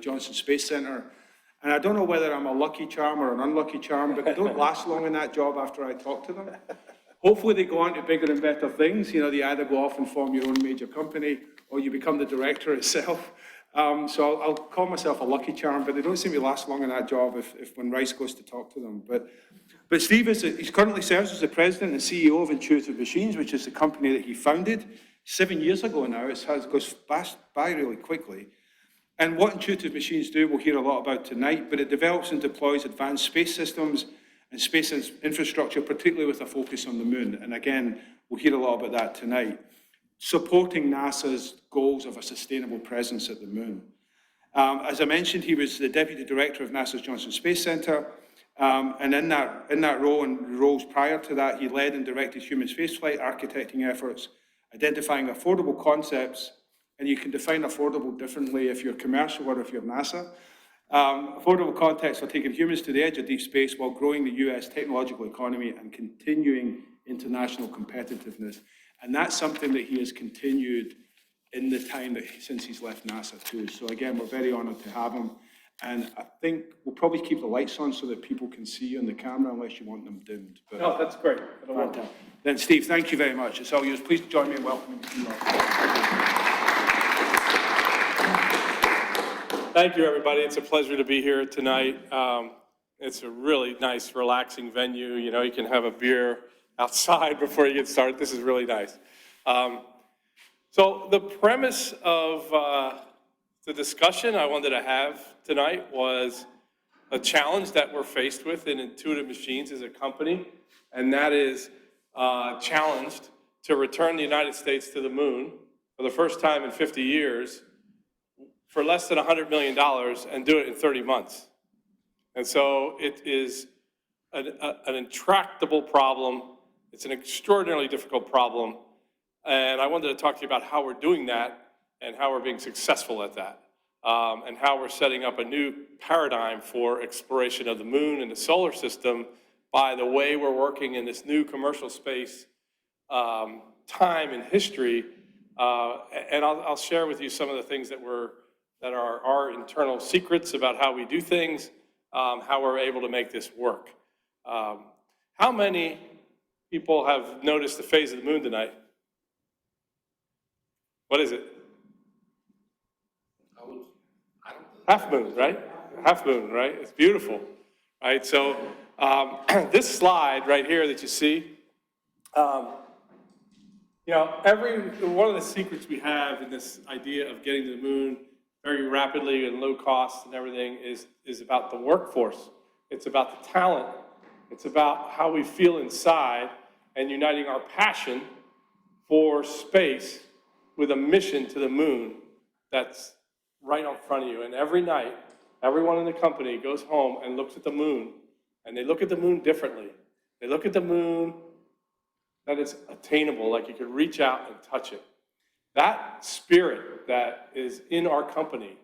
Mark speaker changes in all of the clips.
Speaker 1: Johnson Space Center. And I don't know whether I'm a lucky charm or an unlucky charm, but they don't last long in that job after I talk to them. Hopefully they go on to bigger and better things. You know, they either go off and form your own major company or you become the director itself. So I'll call myself a lucky charm, but they don't seem to last long in that job if when Rice goes to talk to them. But Steve he currently serves as the president and CEO of Intuitive Machines, which is the company that he founded 7 years ago now. It goes by really quickly. And what Intuitive Machines do, we'll hear a lot about tonight, but it develops and deploys advanced space systems and space infrastructure, particularly with a focus on the moon. And again, we'll hear a lot about that tonight, supporting NASA's goals of a sustainable presence at the moon. As I mentioned, he was the deputy director of NASA's Johnson Space Center, and in that role and roles prior to that, he led and directed human spaceflight architecting efforts, identifying affordable concepts, and you can define affordable differently if you're commercial or if you're NASA. Affordable context for taking humans to the edge of deep space while growing the US technological economy and continuing international competitiveness. And that's something that he has continued in the time since he's left NASA too. So again, we're very honored to have him. And I think we'll probably keep the lights on so that people can see you on the camera unless you want them dimmed. But,
Speaker 2: no, that's great.
Speaker 1: Then Steve, thank you very much. It's all yours. Please join me in welcoming Steve.
Speaker 2: Thank you, everybody. It's a pleasure to be here tonight. It's a really nice, relaxing venue. You know, you can have a beer outside before you get started. This is really nice. So the premise of the discussion I wanted to have tonight was a challenge that we're faced with in Intuitive Machines as a company, and that is challenged to return the United States to the moon for the first time in 50 years for less than $100 million and do it in 30 months. And so it is an intractable problem. It's an extraordinarily difficult problem. And I wanted to talk to you about how we're doing that and how we're being successful at that, and how we're setting up a new paradigm for exploration of the moon and the solar system by the way we're working in this new commercial space time in history. And I'll share with you some of the things that are our internal secrets about how we do things, how we're able to make this work. How many people have noticed the phase of the moon tonight? What is it? Half moon, right? Half moon, right? It's beautiful, right? So this slide right here that you see, you know, one of the secrets we have in this idea of getting to the moon very rapidly and low cost and everything is about the workforce. It's about the talent. It's about how we feel inside and uniting our passion for space with a mission to the moon that's right in front of you. And every night, everyone in the company goes home and looks at the moon, and they look at the moon differently. They look at the moon that is attainable, like you could reach out and touch it. That spirit that is in our company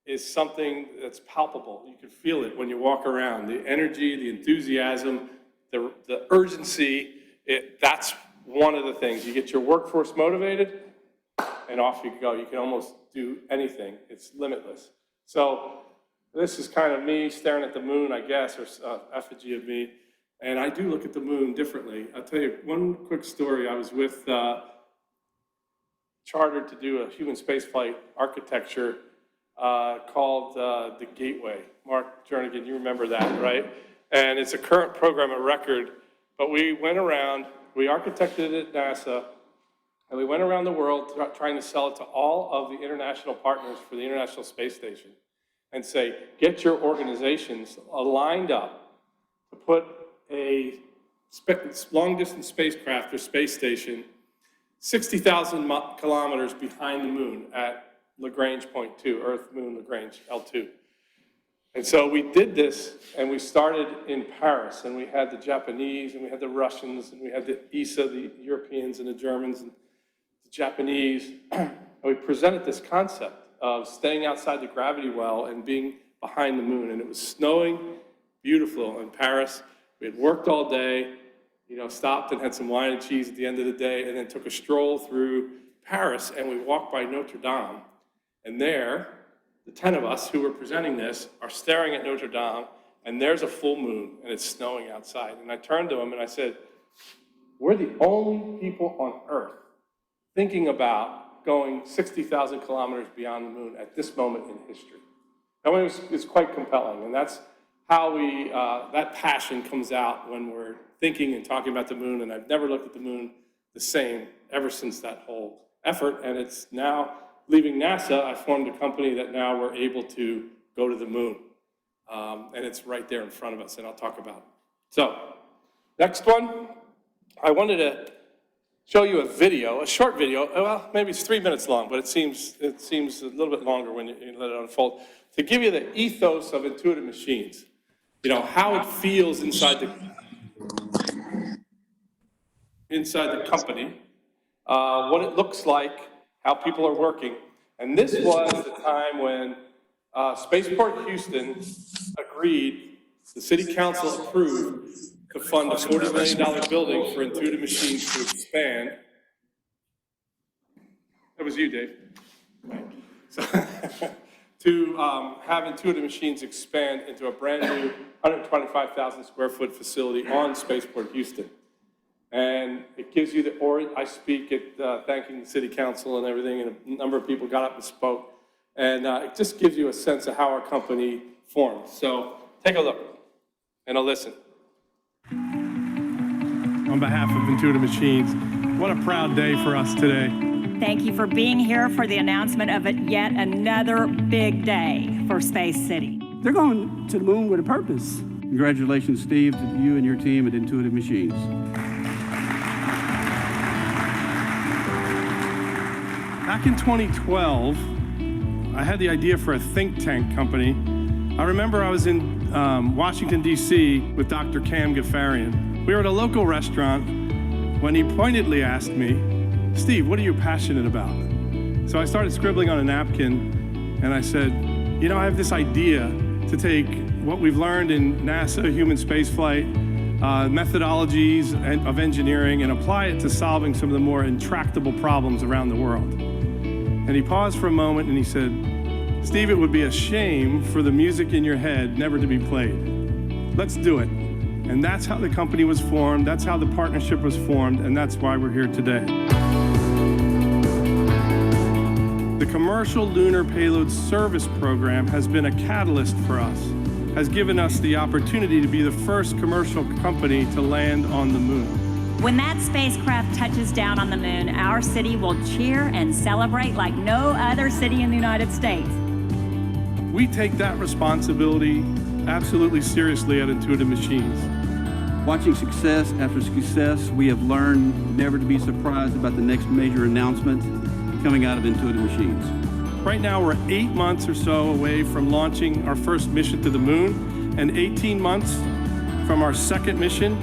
Speaker 2: is something that's palpable. You can feel it when you walk around. The energy, the enthusiasm, the urgency, that's one of the things. You get your workforce motivated, and off you go. You can almost do anything. It's limitless. So this is kind of me staring at the moon, I guess, or effigy of me. And I do look at the moon differently. I'll tell you one quick story. I was with chartered to do a human spaceflight architecture called the Gateway. Mark Jernigan, you remember that, right? And it's a current program of record. But we went around, we architected it at NASA, and we went around the world trying to sell it to all of the international partners for the International Space Station and say, get your organizations aligned up to put a long-distance spacecraft or space station 60,000 kilometers behind the moon at Lagrange point 2, Earth, Moon, Lagrange, L2. And so we did this, and we started in Paris, and we had the Japanese, and we had the Russians, and we had the ESA, the Europeans, and the Germans, and the Japanese. And we presented this concept of staying outside the gravity well and being behind the moon. And it was snowing, beautiful in Paris. We had worked all day, you know, stopped and had some wine and cheese at the end of the day, and then took a stroll through Paris, and we walked by Notre Dame. And there, the 10 of us who were presenting this are staring at Notre Dame, and there's a full moon, and it's snowing outside. And I turned to him and I said, we're the only people on Earth thinking about going 60,000 kilometers beyond the moon at this moment in history. That one is quite compelling, and that's how that passion comes out when we're thinking and talking about the moon, and I've never looked at the moon the same ever since that whole effort, and it's now, leaving NASA, I formed a company that now we're able to go to the moon, and it's right there in front of us, and I'll talk about it. So, next one, I wanted to show you a video, a short video, well, maybe it's 3 minutes long, but it seems a little bit longer when you let it unfold, to give you the ethos of Intuitive Machines. You know, how it feels inside the company, what it looks like, how people are working. And this was the time when Spaceport Houston agreed, the city council approved to fund a $40 million building for Intuitive Machines to expand. That was you, Dave. Right. So to have Intuitive Machines expand into a brand new 125,000 square foot facility on Spaceport Houston. And it gives you I speak at thanking the city council and everything, and a number of people got up and spoke. And it just gives you a sense of how our company formed. So take a look and a listen. On behalf of Intuitive Machines, what a proud day for us today.
Speaker 3: Thank you for being here for the announcement of yet another big day for Space City.
Speaker 4: They're going to the moon with a purpose.
Speaker 5: Congratulations, Steve, to you and your team at Intuitive Machines.
Speaker 2: Back in 2012, I had the idea for a think tank company. I remember I was in Washington, D.C. with Dr. Cam Ghaffarian. We were at a local restaurant when he pointedly asked me, Steve, what are you passionate about? So I started scribbling on a napkin, and I said, you know, I have this idea to take what we've learned in NASA human spaceflight, methodologies of engineering, and apply it to solving some of the more intractable problems around the world. And he paused for a moment and he said, Steve, it would be a shame for the music in your head never to be played. Let's do it. And that's how the company was formed, that's how the partnership was formed, and that's why we're here today. The Commercial Lunar Payload Service Program has been a catalyst for us, has given us the opportunity to be the first commercial company to land on the moon.
Speaker 3: When that spacecraft touches down on the moon, our city will cheer and celebrate like no other city in the United States.
Speaker 2: We take that responsibility absolutely seriously at Intuitive Machines.
Speaker 5: Watching success after success, we have learned never to be surprised about the next major announcement coming out of Intuitive Machines.
Speaker 2: Right now, we're 8 months or so away from launching our first mission to the moon, and 18 months from our second mission,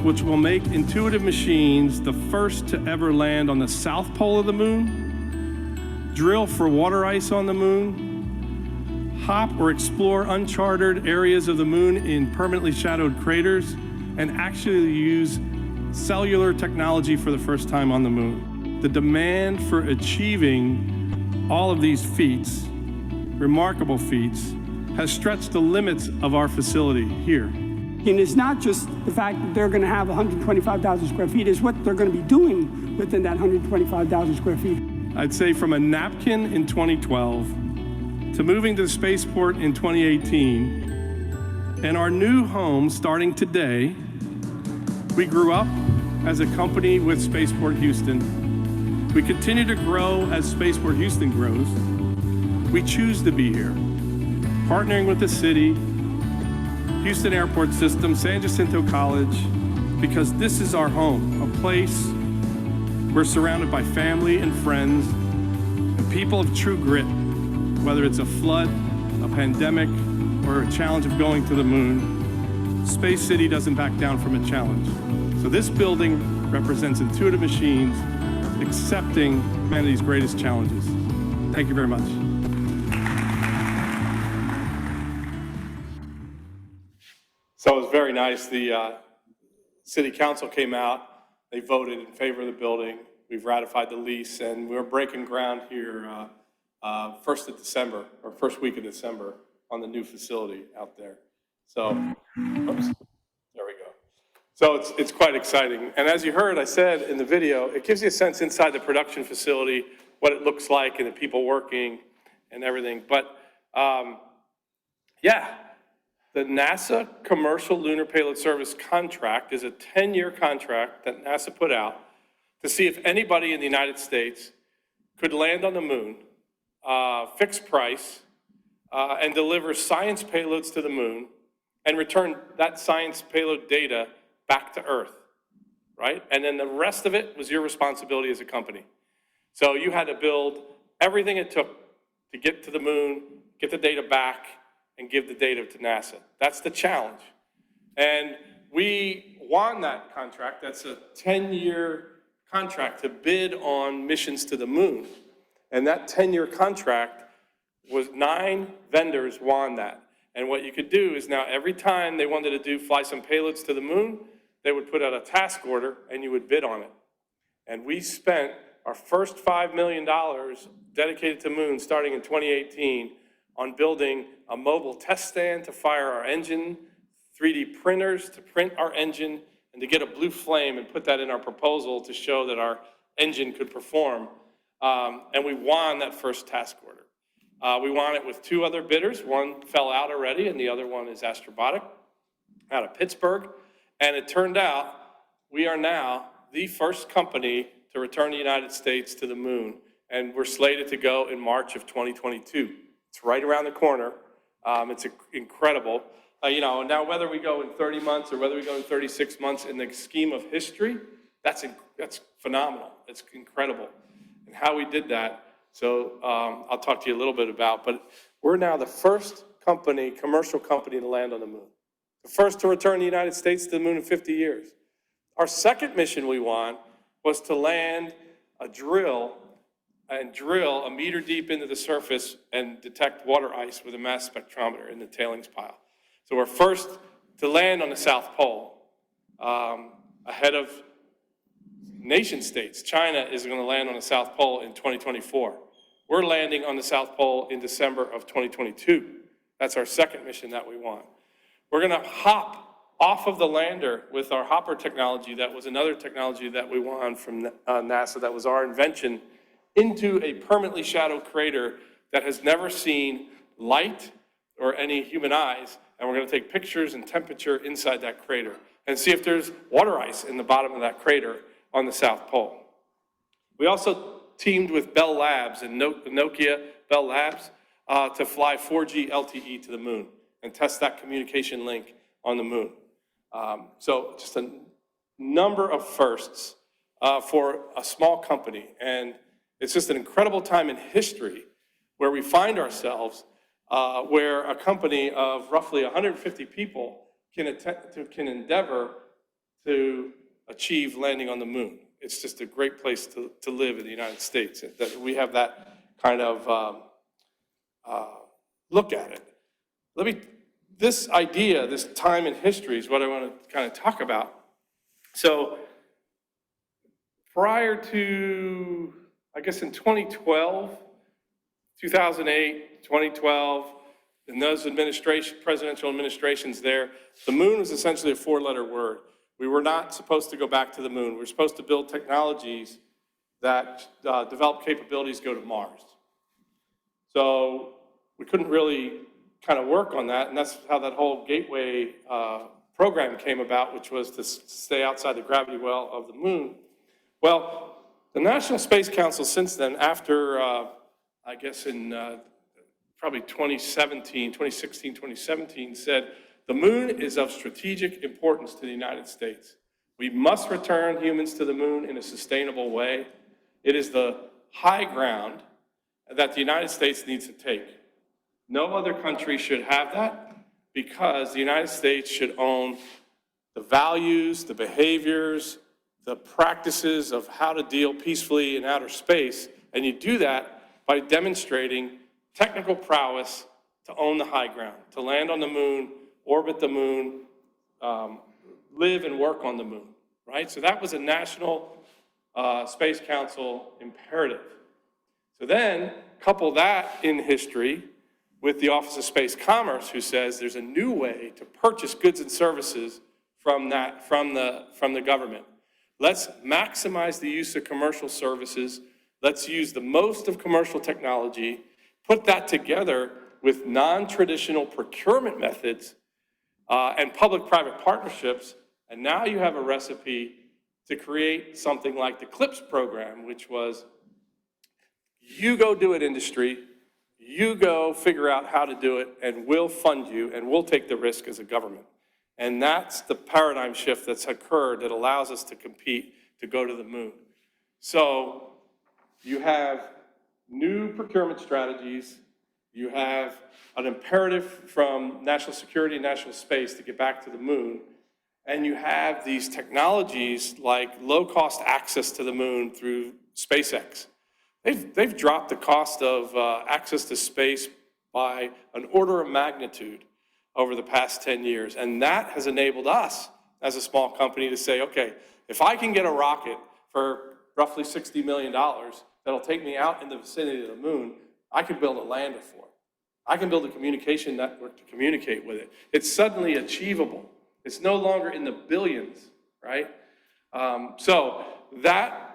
Speaker 2: which will make Intuitive Machines the first to ever land on the south pole of the moon, drill for water ice on the moon, hop or explore uncharted areas of the moon in permanently shadowed craters, and actually use cellular technology for the first time on the moon. The demand for achieving all of these feats, remarkable feats, has stretched the limits of our facility here.
Speaker 4: And it's not just the fact that they're going to have 125,000 square feet, it's what they're going to be doing within that 125,000 square feet.
Speaker 2: I'd say from a napkin in 2012 to moving to the spaceport in 2018, and our new home starting today, we grew up as a company with Spaceport Houston. We continue to grow as Spaceport Houston grows. We choose to be here, partnering with the city, Houston Airport System, San Jacinto College, because this is our home, a place we're surrounded by family and friends, and people of true grit, whether it's a flood, a pandemic, or a challenge of going to the moon. Space City doesn't back down from a challenge. So this building represents Intuitive Machines accepting humanity's greatest challenges. Thank you very much. So it was very nice. The city council came out. They voted in favor of the building. We've ratified the lease, and we're breaking ground here 1st of December, or first week of December, on the new facility out there. So, oops, there we go. So it's quite exciting. And as you heard, I said in the video, it gives you a sense inside the production facility, what it looks like and the people working and everything. But yeah, the NASA Commercial Lunar Payload Service contract is a 10-year contract that NASA put out to see if anybody in the United States could land on the moon, fixed price, and deliver science payloads to the moon and return that science payload data back to Earth, right? And then the rest of it was your responsibility as a company. So you had to build everything it took to get to the moon, get the data back, and give the data to NASA. That's the challenge. And we won that contract. That's a 10-year contract to bid on missions to the moon. And that 10-year contract was 9 vendors won that. And what you could do is now every time they wanted to fly some payloads to the moon, they would put out a task order and you would bid on it. And we spent our first $5 million dedicated to moon starting in 2018 on building a mobile test stand to fire our engine, 3D printers to print our engine, and to get a blue flame and put that in our proposal to show that our engine could perform. And we won that first task order. We won it with 2 other bidders. One fell out already, and the other one is Astrobotic out of Pittsburgh. And it turned out we are now the first company to return the United States to the moon. And we're slated to go in March of 2022. It's right around the corner. It's incredible. You know, now whether we go in 30 months or whether we go in 36 months in the scheme of history, that's phenomenal. It's incredible. And how we did that, so I'll talk to you a little bit about, but we're now the first company, commercial company, to land on the moon. The first to return the United States to the moon in 50 years. Our second mission we won was to land a drill a meter deep into the surface and detect water ice with a mass spectrometer in the tailings pile. So we're first to land on the South Pole, ahead of nation states. China is going to land on the South Pole in 2024. We're landing on the South Pole in December of 2022. That's our second mission that we want. We're going to hop off of the lander with our hopper technology. That was another technology that we won from NASA. That was our invention, into a permanently shadowed crater that has never seen light or any human eyes. And we're going to take pictures and temperature inside that crater and see if there's water ice in the bottom of that crater on the South Pole. We also teamed with Bell Labs and Nokia Bell Labs to fly 4G LTE to the moon and test that communication link on the moon. So just a number of firsts for a small company. And it's just an incredible time in history where we find ourselves, where a company of roughly 150 people can endeavor to achieve landing on the moon. It's just a great place to live in the United States, that we have that kind of look at it. This idea, this time in history is what I want to kind of talk about. So prior to, I guess in 2012, 2008, 2012, in those presidential administrations there, the moon was essentially a 4-letter word. We were not supposed to go back to the moon. We were supposed to build technologies that develop capabilities to go to Mars. So we couldn't really kind of work on that, and that's how that whole Gateway program came about, which was to stay outside the gravity well of the moon. Well, the National Space Council since then, after, I guess in probably 2016, 2017, said, the moon is of strategic importance to the United States. We must return humans to the moon in a sustainable way. It is the high ground that the United States needs to take. No other country should have that, because the United States should own the values, the behaviors, the practices of how to deal peacefully in outer space. And you do that by demonstrating technical prowess to own the high ground, to land on the moon, orbit the moon, live and work on the moon, right? So that was a National Space Council imperative. So then Couple that in history with the Office of Space Commerce, who says there's a new way to purchase goods and services from the government. Let's maximize the use of commercial services. Let's use the most of commercial technology, put that together with non-traditional procurement methods and public-private partnerships, and now you have a recipe to create something like the CLIPS program, which was, you go do it, industry, you go figure out how to do it, and we'll fund you, and we'll take the risk as a government. And that's the paradigm shift that's occurred that allows us to compete to go to the moon. So you have new procurement strategies, you have an imperative from national security and national space to get back to the moon, and you have these technologies like low-cost access to the moon through SpaceX. They've dropped the cost of access to space by an order of magnitude over the past 10 years. And that has enabled us as a small company to say, okay, if I can get a rocket for roughly $60 million that'll take me out in the vicinity of the moon, I can build a lander for it. I can build a communication network to communicate with it. It's suddenly achievable. It's no longer in the billions, right? So that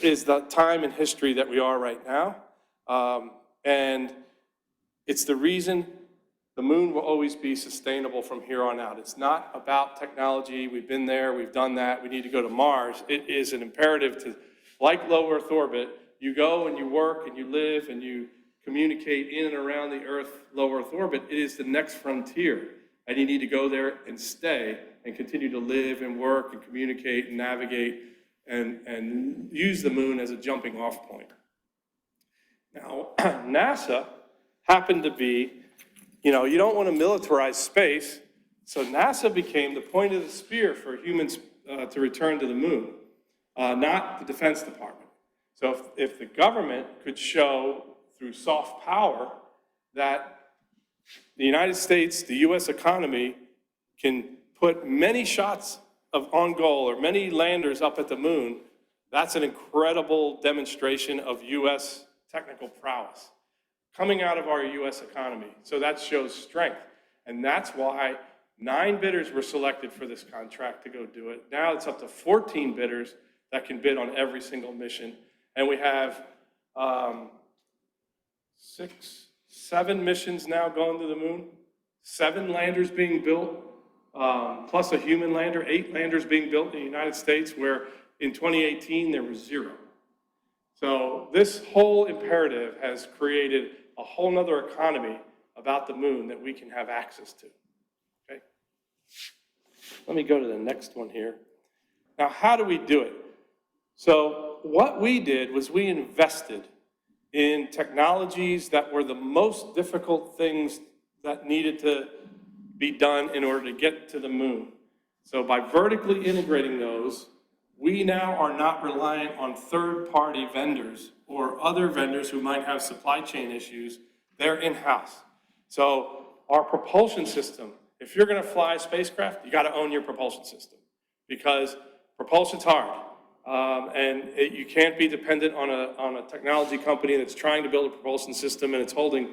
Speaker 2: is the time in history that we are right now. And it's the reason the moon will always be sustainable from here on out. It's not about technology. We've been there, we've done that. We need to go to Mars. It is an imperative to, like low Earth orbit, you go and you work and you live and you communicate in and around the Earth, low Earth orbit. It is the next frontier. And you need to go there and stay and continue to live and work and communicate and navigate and use the moon as a jumping off point. Now, NASA happened to be, you don't want to militarize space, so NASA became the point of the spear for humans to return to the moon, not the Defense Department. So if the government could show through soft power that the United States, the US economy, can put many shots on goal or many landers up at the moon, that's an incredible demonstration of US technical prowess coming out of our US economy. So that shows strength. And that's why 9 bidders were selected for this contract to go do it. Now it's up to 14 bidders that can bid on every single mission. And we have 7 missions now going to the moon, 7 landers being built, plus a human lander, 8 landers being built in the United States, where in 2018 there was 0. So this whole imperative has created a whole nother economy about the moon that we can have access to, okay? Let me go to the next one here. Now, how do we do it? So what we did was we invested in technologies that were the most difficult things that needed to be done in order to get to the moon. So by vertically integrating those, we now are not reliant on third-party vendors or other vendors who might have supply chain issues. They're in-house. So our propulsion system, if you're going to fly a spacecraft, you got to own your propulsion system because propulsion's hard. You can't be dependent on a technology company that's trying to build a propulsion system and it's holding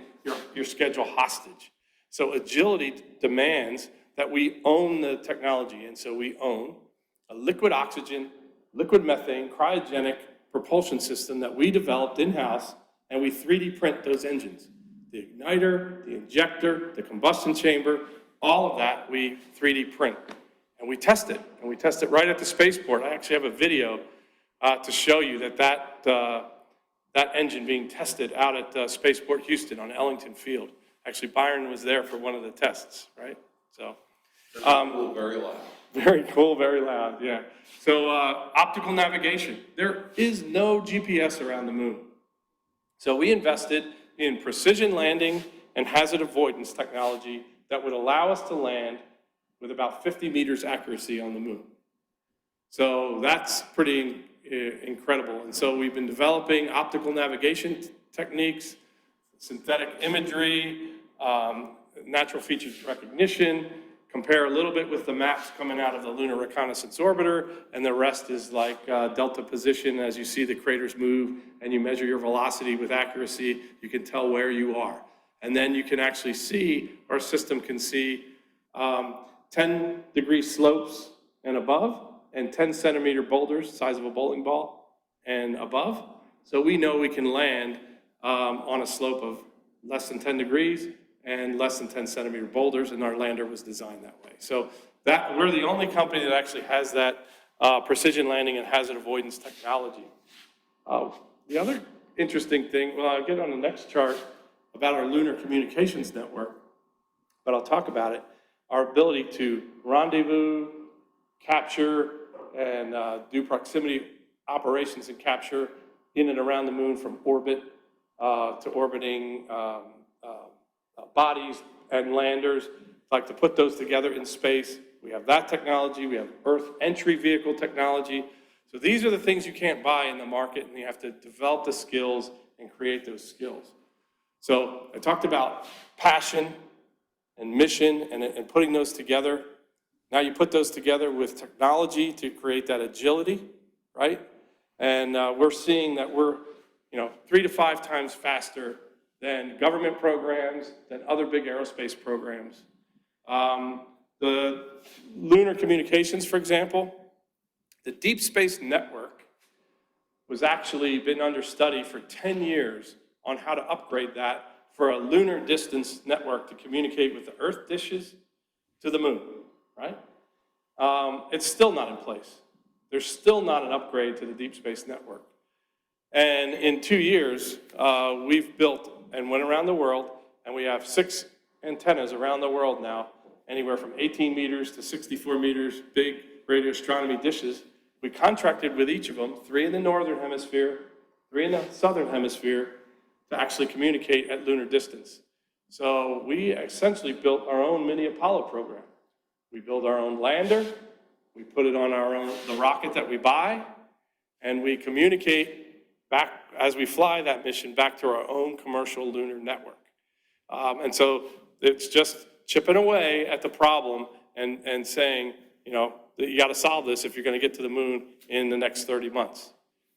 Speaker 2: your schedule hostage. So agility demands that we own the technology, and so we own a liquid oxygen, liquid methane, cryogenic propulsion system that we developed in-house, and we 3D print those engines. The igniter, the injector, the combustion chamber, all of that we 3D print. And we test it, and we test it right at the spaceport. I actually have a video to show you that engine being tested out at Spaceport Houston on Ellington Field. Actually, Byron was there for one of the tests, right? So,
Speaker 6: cool, very loud.
Speaker 2: Very cool, very loud, yeah. So optical navigation. There is no GPS around the moon. So we invested in precision landing and hazard avoidance technology that would allow us to land with about 50 meters accuracy on the moon. So that's pretty incredible. And so we've been developing optical navigation techniques, synthetic imagery, natural features recognition, compare a little bit with the maps coming out of the Lunar Reconnaissance Orbiter, and the rest is like delta position. As you see the craters move and you measure your velocity with accuracy, you can tell where you are. And then you can actually see, our system can see 10-degree slopes and above, and 10-centimeter boulders, size of a bowling ball, and above. So we know we can land on a slope of less than 10 degrees and less than 10-centimeter boulders, and our lander was designed that way. So that we're the only company that actually has that precision landing and hazard avoidance technology. The other interesting thing, well, I'll get on the next chart about our lunar communications network, but I'll talk about it, our ability to rendezvous, capture, and do proximity operations and capture in and around the moon from orbit to orbiting bodies and landers, like to put those together in space. We have that technology, we have Earth entry vehicle technology. So these are the things you can't buy in the market, and you have to develop the skills and create those skills. So I talked about passion and mission and putting those together. Now you put those together with technology to create that agility, right? And we're seeing that we're 3 to 5 times faster than government programs, than other big aerospace programs. The lunar communications, for example, the Deep Space Network was actually been under study for 10 years on how to upgrade that for a lunar distance network to communicate with the Earth dishes to the moon, right? It's still not in place. There's still not an upgrade to the Deep Space Network. And in 2 years, we've built and went around the world, and we have 6 antennas around the world now, anywhere from 18 meters to 64 meters, big radio astronomy dishes. We contracted with each of them, 3 in the northern hemisphere, 3 in the southern hemisphere, to actually communicate at lunar distance. So we essentially built our own mini Apollo program. We build our own lander, we put it on the rocket that we buy, and we communicate back as we fly that mission back to our own commercial lunar network. And so it's just chipping away at the problem and saying, that you got to solve this if you're going to get to the moon in the next 30 months.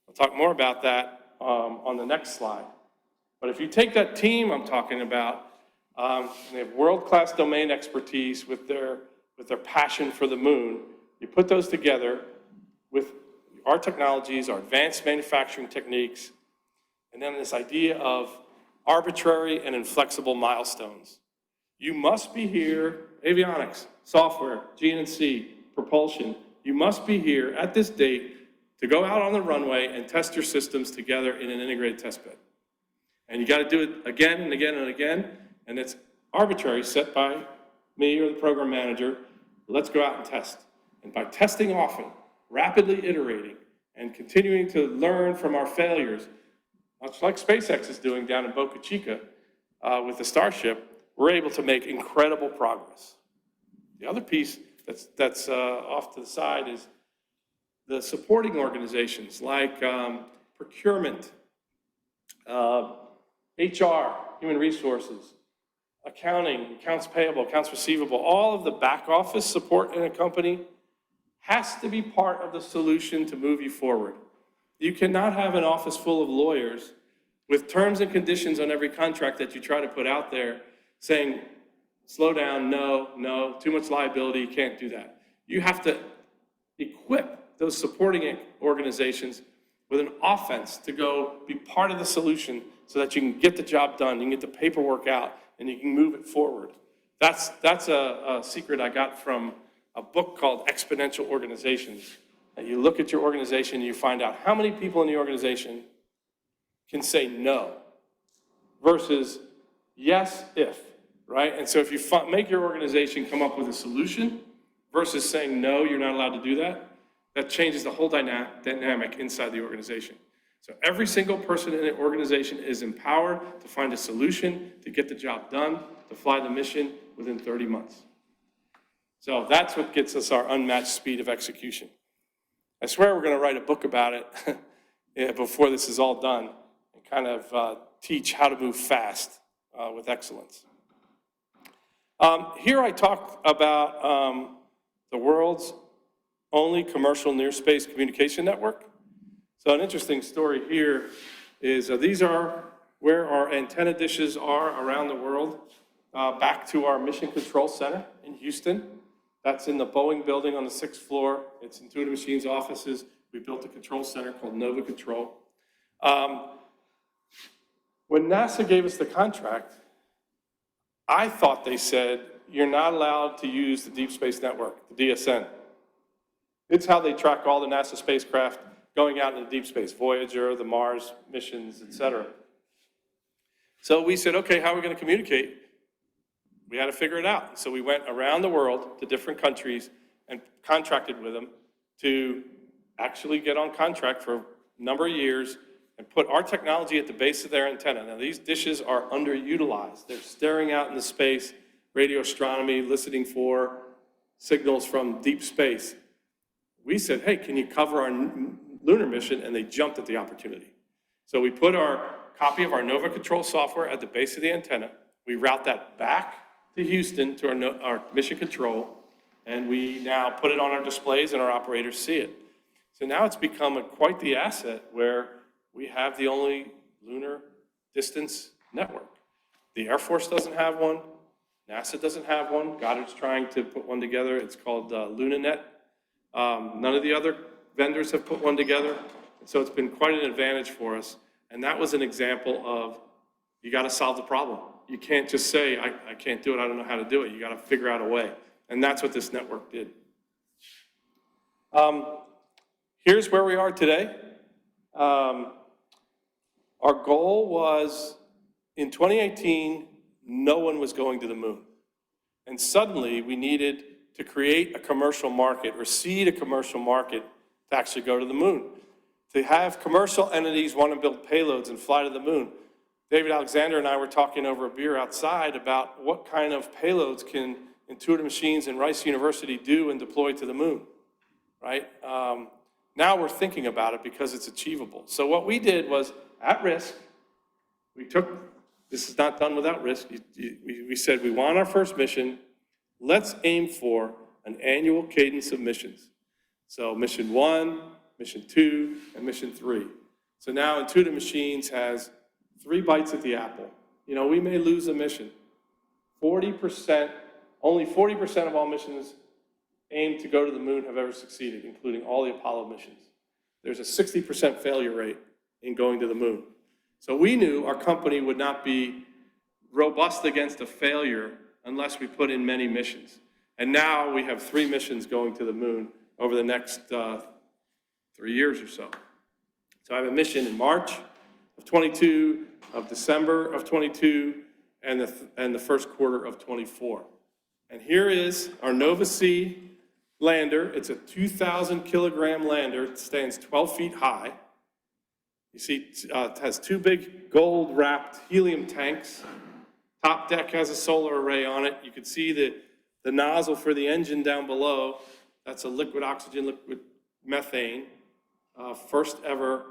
Speaker 2: I'll talk more about that on the next slide. But if you take that team I'm talking about, they have world-class domain expertise with their passion for the moon. You put those together with our technologies, our advanced manufacturing techniques, and then this idea of arbitrary and inflexible milestones. You must be here, avionics, software, GNC, propulsion, you must be here at this date to go out on the runway and test your systems together in an integrated test bed. And you got to do it again and again and again, and it's arbitrary, set by me or the program manager. Let's go out and test. And by testing often, rapidly iterating, and continuing to learn from our failures, much like SpaceX is doing down in Boca Chica with the Starship, we're able to make incredible progress. The other piece that's off to the side is the supporting organizations like procurement, HR, human resources, accounting, accounts payable, accounts receivable, all of the back office support in a company has to be part of the solution to move you forward. You cannot have an office full of lawyers with terms and conditions on every contract that you try to put out there saying, slow down, no, too much liability, you can't do that. You have to equip those supporting organizations with an offense to go be part of the solution so that you can get the job done, you can get the paperwork out, and you can move it forward. That's a secret I got from a book called Exponential Organizations. And you look at your organization and you find out how many people in the organization can say no versus yes if, right? And so if you make your organization come up with a solution versus saying no, you're not allowed to do that, that changes the whole dynamic inside the organization. So every single person in an organization is empowered to find a solution, to get the job done, to fly the mission within 30 months. So that's what gets us our unmatched speed of execution. I swear we're going to write a book about it before this is all done and kind of teach how to move fast with excellence. Here I talked about the world's only commercial near-space communication network. So an interesting story here is these are where our antenna dishes are around the world, back to our Mission Control Center in Houston. That's in the Boeing building on the 6th floor. It's Intuitive Machines offices. We built a control center called Nova Control. When NASA gave us the contract, I thought they said, you're not allowed to use the Deep Space Network, the DSN. It's how they track all the NASA spacecraft going out into deep space, Voyager, the Mars missions, et cetera. So we said, okay, how are we going to communicate? We had to figure it out. So we went around the world to different countries and contracted with them to actually get on contract for a number of years and put our technology at the base of their antenna. Now, these dishes are underutilized. They're staring out into space, radio astronomy, listening for signals from deep space. We said, hey, can you cover our lunar mission? And they jumped at the opportunity. So we put our copy of our Nova Control software at the base of the antenna. We route that back to Houston to our mission control, and we now put it on our displays and our operators see it. So now it's become quite the asset where we have the only lunar distance network. The Air Force doesn't have one. NASA doesn't have one. Goddard's trying to put one together. It's called LunaNet. None of the other vendors have put one together. So it's been quite an advantage for us. And that was an example of, you got to solve the problem. You can't just say, I can't do it, I don't know how to do it. You got to figure out a way. And that's what this network did. Here's where we are today. Our goal was, in 2018, no one was going to the moon. And suddenly, we needed to create a commercial market or seed a commercial market to actually go to the moon. To have commercial entities want to build payloads and fly to the moon. David Alexander and I were talking over a beer outside about what kind of payloads can Intuitive Machines and Rice University do and deploy to the moon, right? Now we're thinking about it because it's achievable. So what we did was, at risk, this is not done without risk. We said we want our first mission. Let's aim for an annual cadence of missions. So mission 1, mission 2, and mission 3. So now Intuitive Machines has 3 bites at the apple. You know, we may lose a mission. Only 40% of all missions aimed to go to the moon have ever succeeded, including all the Apollo missions. There's a 60% failure rate in going to the moon. So we knew our company would not be robust against a failure unless we put in many missions. And now we have 3 missions going to the moon over the next 3 years or so. So I have a mission in March of 22, of December of 22, and the first quarter of 24. And here is our Nova C lander. It's a 2,000 kilogram lander. It stands 12 feet high. You see, it has 2 big gold wrapped helium tanks. Top deck has a solar array on it. You can see the nozzle for the engine down below. That's a liquid oxygen, liquid methane. First ever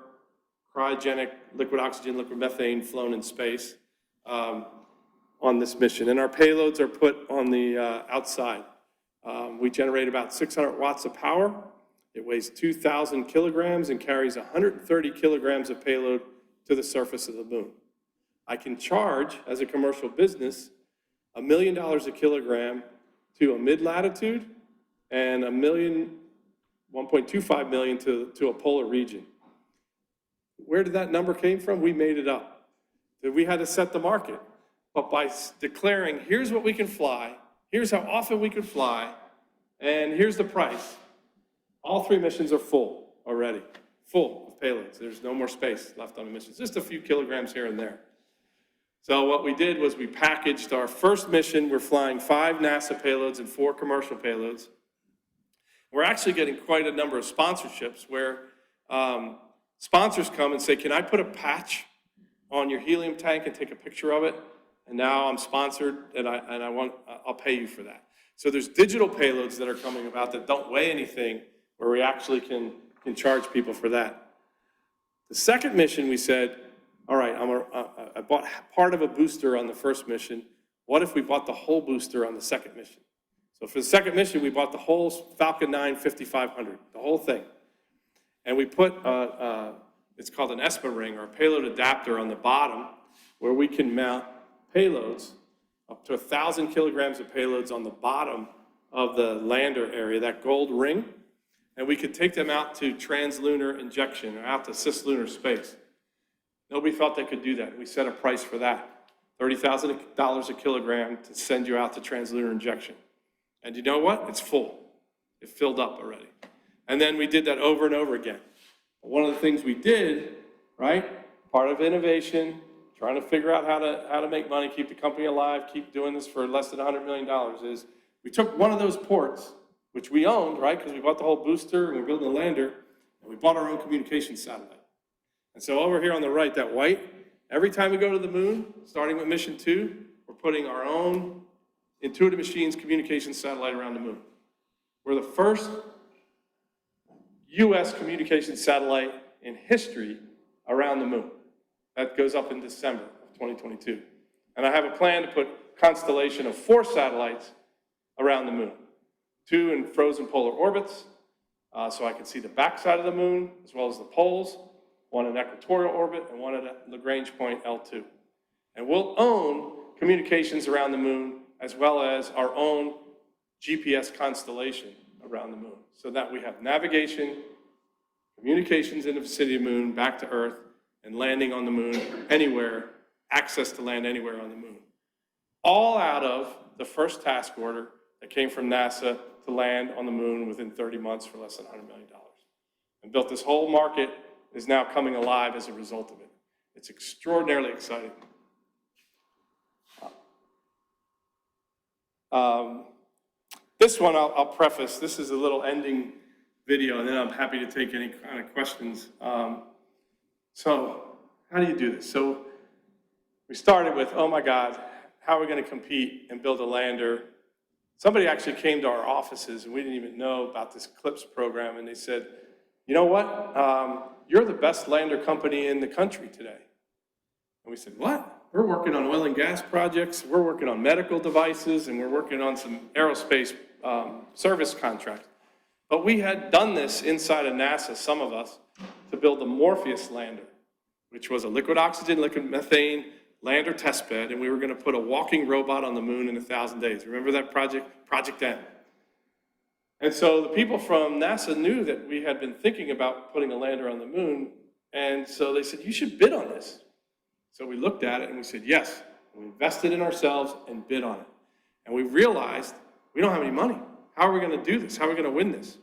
Speaker 2: cryogenic liquid oxygen, liquid methane flown in space on this mission. And our payloads are put on the outside. We generate about 600 watts of power. It weighs 2,000 kilograms and carries 130 kilograms of payload to the surface of the moon. I can charge, as a commercial business, $1 million a kilogram to a mid-latitude and $1.25 million to a polar region. Where did that number came from? We made it up. We had to set the market. But by declaring, here's what we can fly, here's how often we could fly, and here's the price, all 3 missions are full already, full of payloads. There's no more space left on the missions, just a few kilograms here and there. So what we did was we packaged our first mission. We're flying 5 NASA payloads and 4 commercial payloads. We're actually getting quite a number of sponsorships where sponsors come and say, can I put a patch on your helium tank and take a picture of it? And now I'm sponsored and I'll pay you for that. So there's digital payloads that are coming about that don't weigh anything where we actually can charge people for that. The second mission we said, all right, I bought part of a booster on the first mission. What if we bought the whole booster on the second mission? So for the second mission, we bought the whole Falcon 9 5500, the whole thing. And we put, it's called an ESPA ring, or a payload adapter, on the bottom, where we can mount payloads, up to 1,000 kilograms of payloads on the bottom of the lander area, that gold ring, and we could take them out to translunar injection, or out to cislunar space. Nobody thought they could do that. We set a price for that, $30,000 a kilogram to send you out to translunar injection. And you know what? It's full. It filled up already. And then we did that over and over again. One of the things we did, right, part of innovation, trying to figure out how to make money, keep the company alive, keep doing this for less than $100 million, is we took one of those ports, which we owned, right, because we bought the whole booster and we're building a lander, and we bought our own communications satellite. And so over here on the right, that white, every time we go to the moon, starting with mission 2, we're putting our own Intuitive Machines communications satellite around the moon. We're the first US communications satellite in history around the moon. That goes up in December of 2022. And I have a plan to put a constellation of 4 satellites around the moon. 2 in frozen polar orbits, so I can see the backside of the moon, as well as the poles, 1 in equatorial orbit, and 1 at Lagrange point L2. And we'll own communications around the moon, as well as our own GPS constellation around the moon, so that we have navigation, communications in the vicinity of the moon, back to Earth, and landing on the moon anywhere, access to land anywhere on the moon. All out of the first task order that came from NASA to land on the moon within 30 months for less than $100 million. And built this whole market is now coming alive as a result of it. It's extraordinarily exciting. This one I'll preface. This is a little ending video, and then I'm happy to take any kind of questions. So how do you do this? So we started with, oh my God, how are we going to compete and build a lander? Somebody actually came to our offices, and we didn't even know about this CLIPS program, and they said, you know what? You're the best lander company in the country today. And we said, what? We're working on oil and gas projects, we're working on medical devices, and we're working on some aerospace service contracts. But we had done this inside of NASA, some of us, to build the Morpheus lander, which was a liquid oxygen, liquid methane lander test bed, and we were going to put a walking robot on the moon in 1,000 days. Remember that project? Project M. And so the people from NASA knew that we had been thinking about putting a lander on the moon, and so they said, you should bid on this. So we looked at it and we said, yes. We invested in ourselves and bid on it. And we realized we don't have any money. How are we going to do this? How are we going to win this?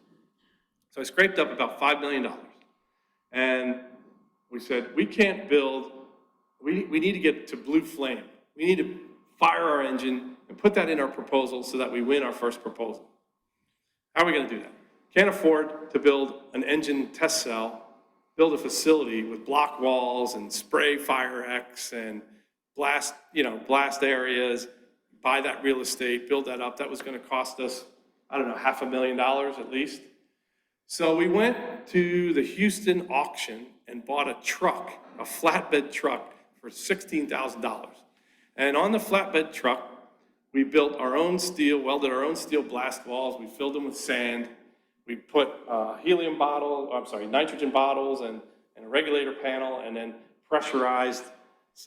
Speaker 2: So I scraped up about $5 million. And we said, we can't build, we need to get to blue flame. We need to fire our engine and put that in our proposal so that we win our first proposal. How are we going to do that? Can't afford to build an engine test cell, build a facility with block walls and spray fire X and blast areas, buy that real estate, build that up. That was going to cost us, I don't know, $500,000 at least. So we went to the Houston auction and bought a truck, a flatbed truck, for $16,000. And on the flatbed truck, we built our own steel, welded our own steel blast walls. We filled them with sand. We put nitrogen bottles and a regulator panel, and then pressurized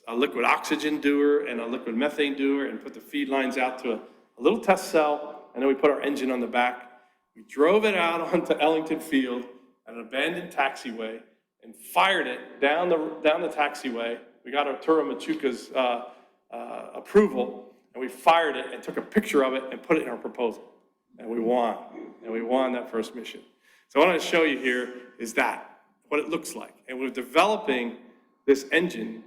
Speaker 2: a liquid oxygen dewar and a liquid methane dewar, and put the feed lines out to a little test cell, and then we put our engine on the back. We drove it out onto Ellington Field at an abandoned taxiway and fired it down the taxiway. We got Arturo Machuca's approval, and we fired it and took a picture of it and put it in our proposal. And we won. And we won that first mission. So what I want to show you here is what it looks like. And we're developing this engine,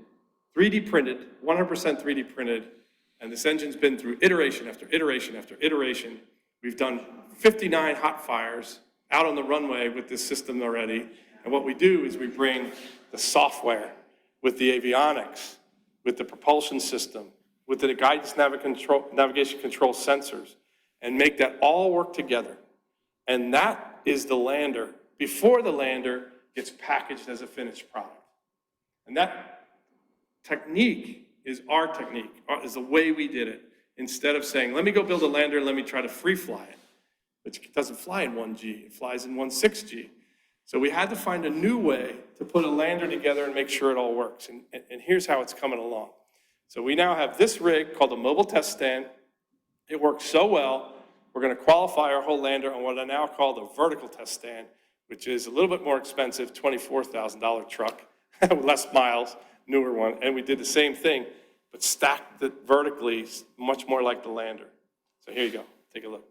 Speaker 2: 3D printed, 100% 3D printed, and this engine's been through iteration after iteration after iteration. We've done 59 hot fires out on the runway with this system already. And what we do is we bring the software with the avionics, with the propulsion system, with the guidance navigation control sensors, and make that all work together. And that is the lander, before the lander gets packaged as a finished product. And that technique is our technique, is the way we did it. instead of saying, let me go build a lander and let me try to free fly it, which doesn't fly in 1G, it flies in 1.6G. So we had to find a new way to put a lander together and make sure it all works. And here's how it's coming along. So we now have this rig called a mobile test stand. It works so well, we're going to qualify our whole lander on what I now call the vertical test stand, which is a little bit more expensive, $24,000 truck, less miles, newer one. And we did the same thing, but stacked it vertically, much more like the lander. So here you go, take a look.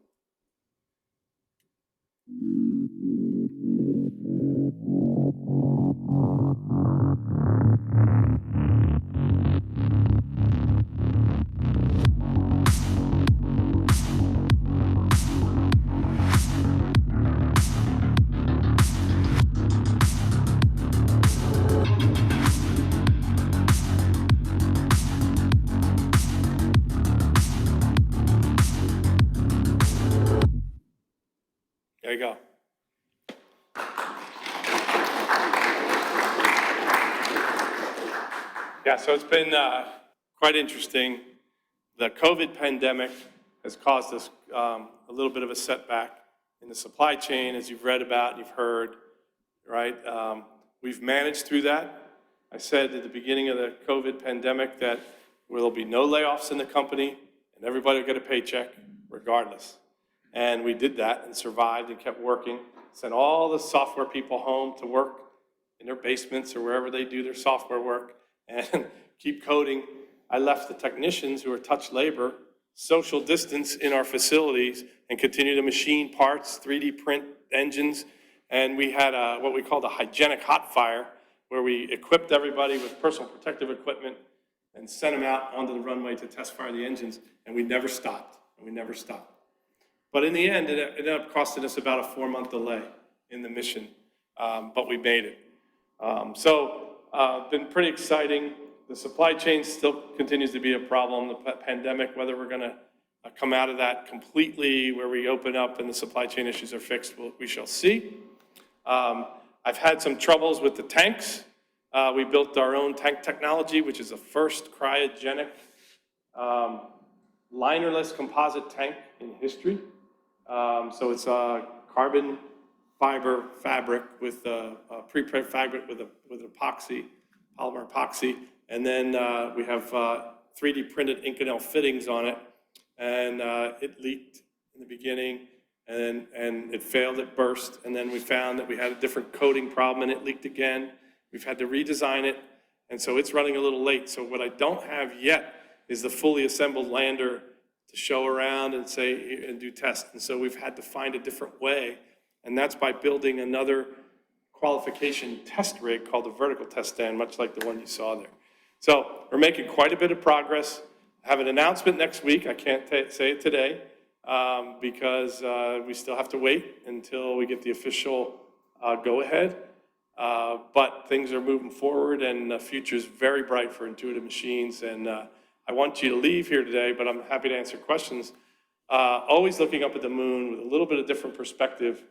Speaker 2: There you go. Yeah, so it's been quite interesting. The COVID pandemic has caused us a little bit of a setback in the supply chain, as you've read about, you've heard, right? We've managed through that. I said at the beginning of the COVID pandemic that there'll be no layoffs in the company and everybody will get a paycheck regardless. And we did that and survived and kept working. Sent all the software people home to work in their basements or wherever they do their software work and keep coding. I left the technicians who are touch labor, social distance in our facilities and continue to machine parts, 3D print engines. And we had what we called a hygienic hot fire, where we equipped everybody with personal protective equipment and sent them out onto the runway to test fire the engines. And we never stopped, and we never stopped. But in the end, it ended up costing us about a 4-month delay in the mission, but we made it. Been pretty exciting. The supply chain still continues to be a problem. The pandemic, whether we're gonna come out of that completely, where we open up and the supply chain issues are fixed, we shall see. I've had some troubles with the tanks. We built our own tank technology, which is the first cryogenic linerless composite tank in history. So it's a carbon fiber fabric with a pre-preg fabric with an epoxy, polymer epoxy. And then we have 3D printed Inconel fittings on it. And it leaked in the beginning and it failed, it burst. And then we found that we had a different coating problem and it leaked again. We've had to redesign it. And so it's running a little late. So what I don't have yet is the fully assembled lander to show around and say, and do tests. And so we've had to find a different way. And that's by building another qualification test rig called the vertical test stand, much like the one you saw there. So we're making quite a bit of progress. I have an announcement next week. I can't say it today because we still have to wait until we get the official go-ahead. But things are moving forward and the future is very bright for Intuitive Machines. And I want you to leave here today, but I'm happy to answer questions. Always looking up at the moon with a little bit of different perspective,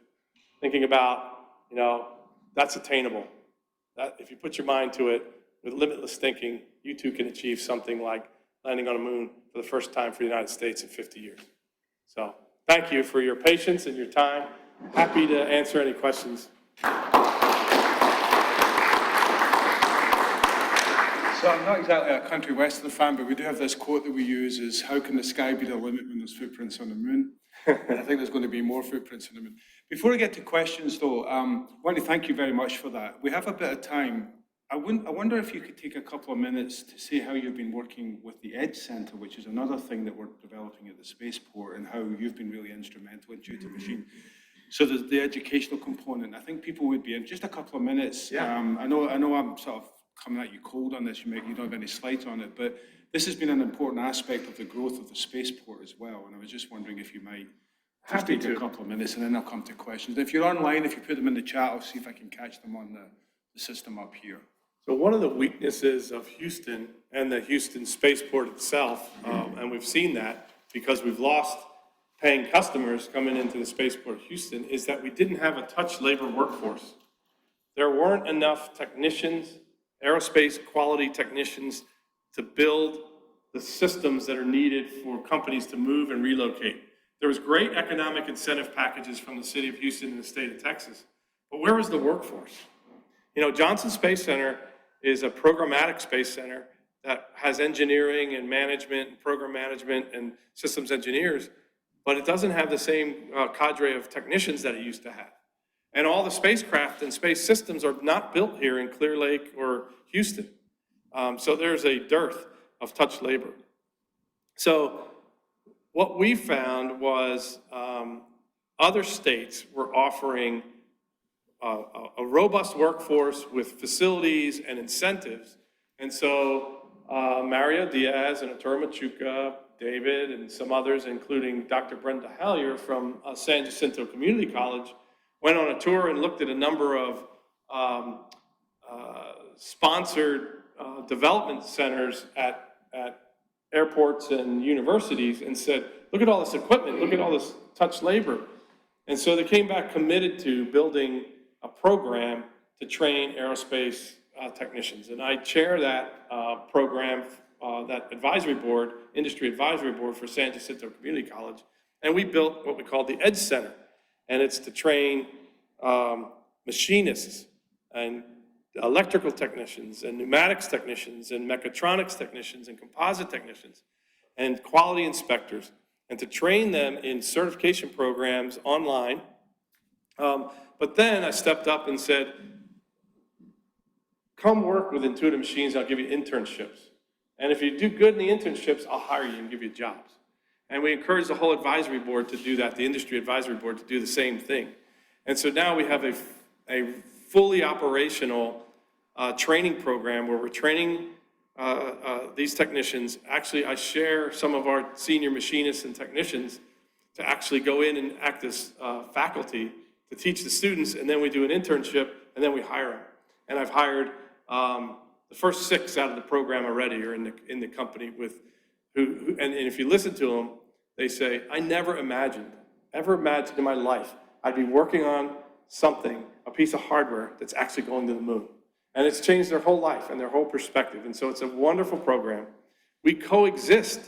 Speaker 2: thinking about, that's attainable. That, if you put your mind to it with limitless thinking, you too can achieve something like landing on a moon for the first time for the United States in 50 years. So thank you for your patience and your time. Happy to answer any questions.
Speaker 1: So I'm not exactly a country western fan, but we do have this quote that we use is, how can the sky be the limit when there's footprints on the moon? And I think there's going to be more footprints on the moon. Before I get to questions though, I want to thank you very much for that. We have a bit of time. I wonder if you could take a couple of minutes to say how you've been working with the Edge Center, which is another thing that we're developing at the Spaceport, and how you've been really instrumental in Intuitive Machine. So there's the educational component. I think people would be in just a couple of minutes.
Speaker 2: Yeah.
Speaker 1: I know I'm sort of coming at you cold on this, you don't have any slides on it, but this has been an important aspect of the growth of the Spaceport as well, and I was just wondering if you might just take a couple of minutes and then I'll come to questions. If you're online, if you put them in the chat, I'll see if I can catch them on the system up here.
Speaker 2: So one of the weaknesses of Houston and the Houston Spaceport itself, and we've seen that because we've lost paying customers coming into the Spaceport Houston, is that we didn't have a touch labor workforce. There weren't enough technicians, aerospace quality technicians, to build the systems that are needed for companies to move and relocate. There was great economic incentive packages from the city of Houston and the state of Texas, but where was the workforce? You know, Johnson Space Center is a programmatic space center that has engineering and management, and program management and systems engineers, but it doesn't have the same cadre of technicians that it used to have. And all the spacecraft and space systems are not built here in Clear Lake or Houston. So there's a dearth of touch labor. So what we found was other states were offering a robust workforce with facilities and incentives. And so Mario Diaz and Arturo Machuca, David, and some others, including Dr. Brenda Hallier from San Jacinto Community College, went on a tour and looked at a number of sponsored development centers at airports and universities and said, look at all this equipment, look at all this touch labor. And so they came back committed to building a program to train aerospace technicians. And I chair that program, that advisory board, industry advisory board for San Jacinto Community College. And we built what we call the EDGE Center. And it's to train machinists and electrical technicians and pneumatics technicians and mechatronics technicians and composite technicians and quality inspectors, and to train them in certification programs online. But then I stepped up and said, come work with Intuitive Machines, I'll give you internships. And if you do good in the internships, I'll hire you and give you jobs. And we encouraged the whole advisory board to do that, the industry advisory board to do the same thing. And so now we have a fully operational training program where we're training these technicians. Actually, I share some of our senior machinists and technicians to actually go in and act as faculty to teach the students, and then we do an internship, and then we hire them. And I've hired the first 6 out of the program already are in the company with who and if you listen to them, they say, I never imagined in my life I'd be working on something, a piece of hardware that's actually going to the moon. And it's changed their whole life and their whole perspective. And so it's a wonderful program. We coexist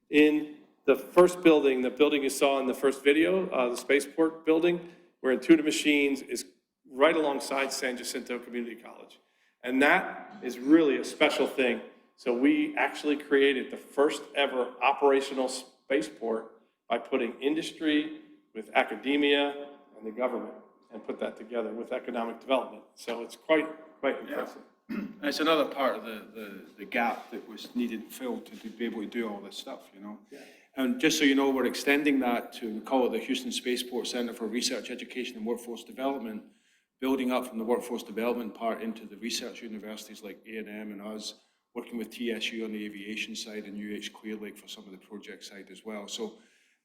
Speaker 2: in the first building, the building you saw in the first video, the Spaceport building, where Intuitive Machines is right alongside San Jacinto Community College. And that is really a special thing. So we actually created the first ever operational spaceport by putting industry with academia and the government and put that together with economic development. So it's quite impressive.
Speaker 1: Yeah. It's another part of the gap that was needed filled to be able to do all this stuff, you know. Yeah. And just so you know, we're extending that to, we call it the Houston Spaceport Center for Research, Education, and Workforce Development, building up from the workforce development part into the research universities like A&M and us, working with TSU on the aviation side and UH Clear Lake for some of the project side as well. So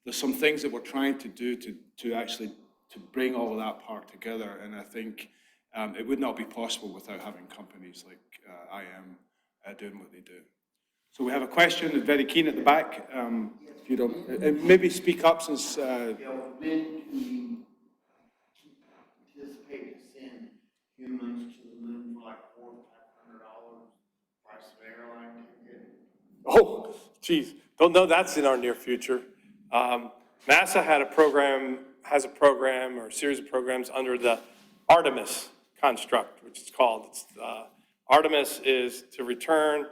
Speaker 1: there's some things that we're trying to do to actually to bring all of that part together. And I think it would not be possible without having companies like IM doing what they do. So we have a question, very keen at the back. If you don't, maybe speak up since.
Speaker 7: When do we anticipate to send humans to the moon for like $400 to $500 price of an airline ticket?
Speaker 2: Oh, geez, don't know that's in our near future. NASA has a program or a series of programs under the Altemus construct, which is called. Altemus is to return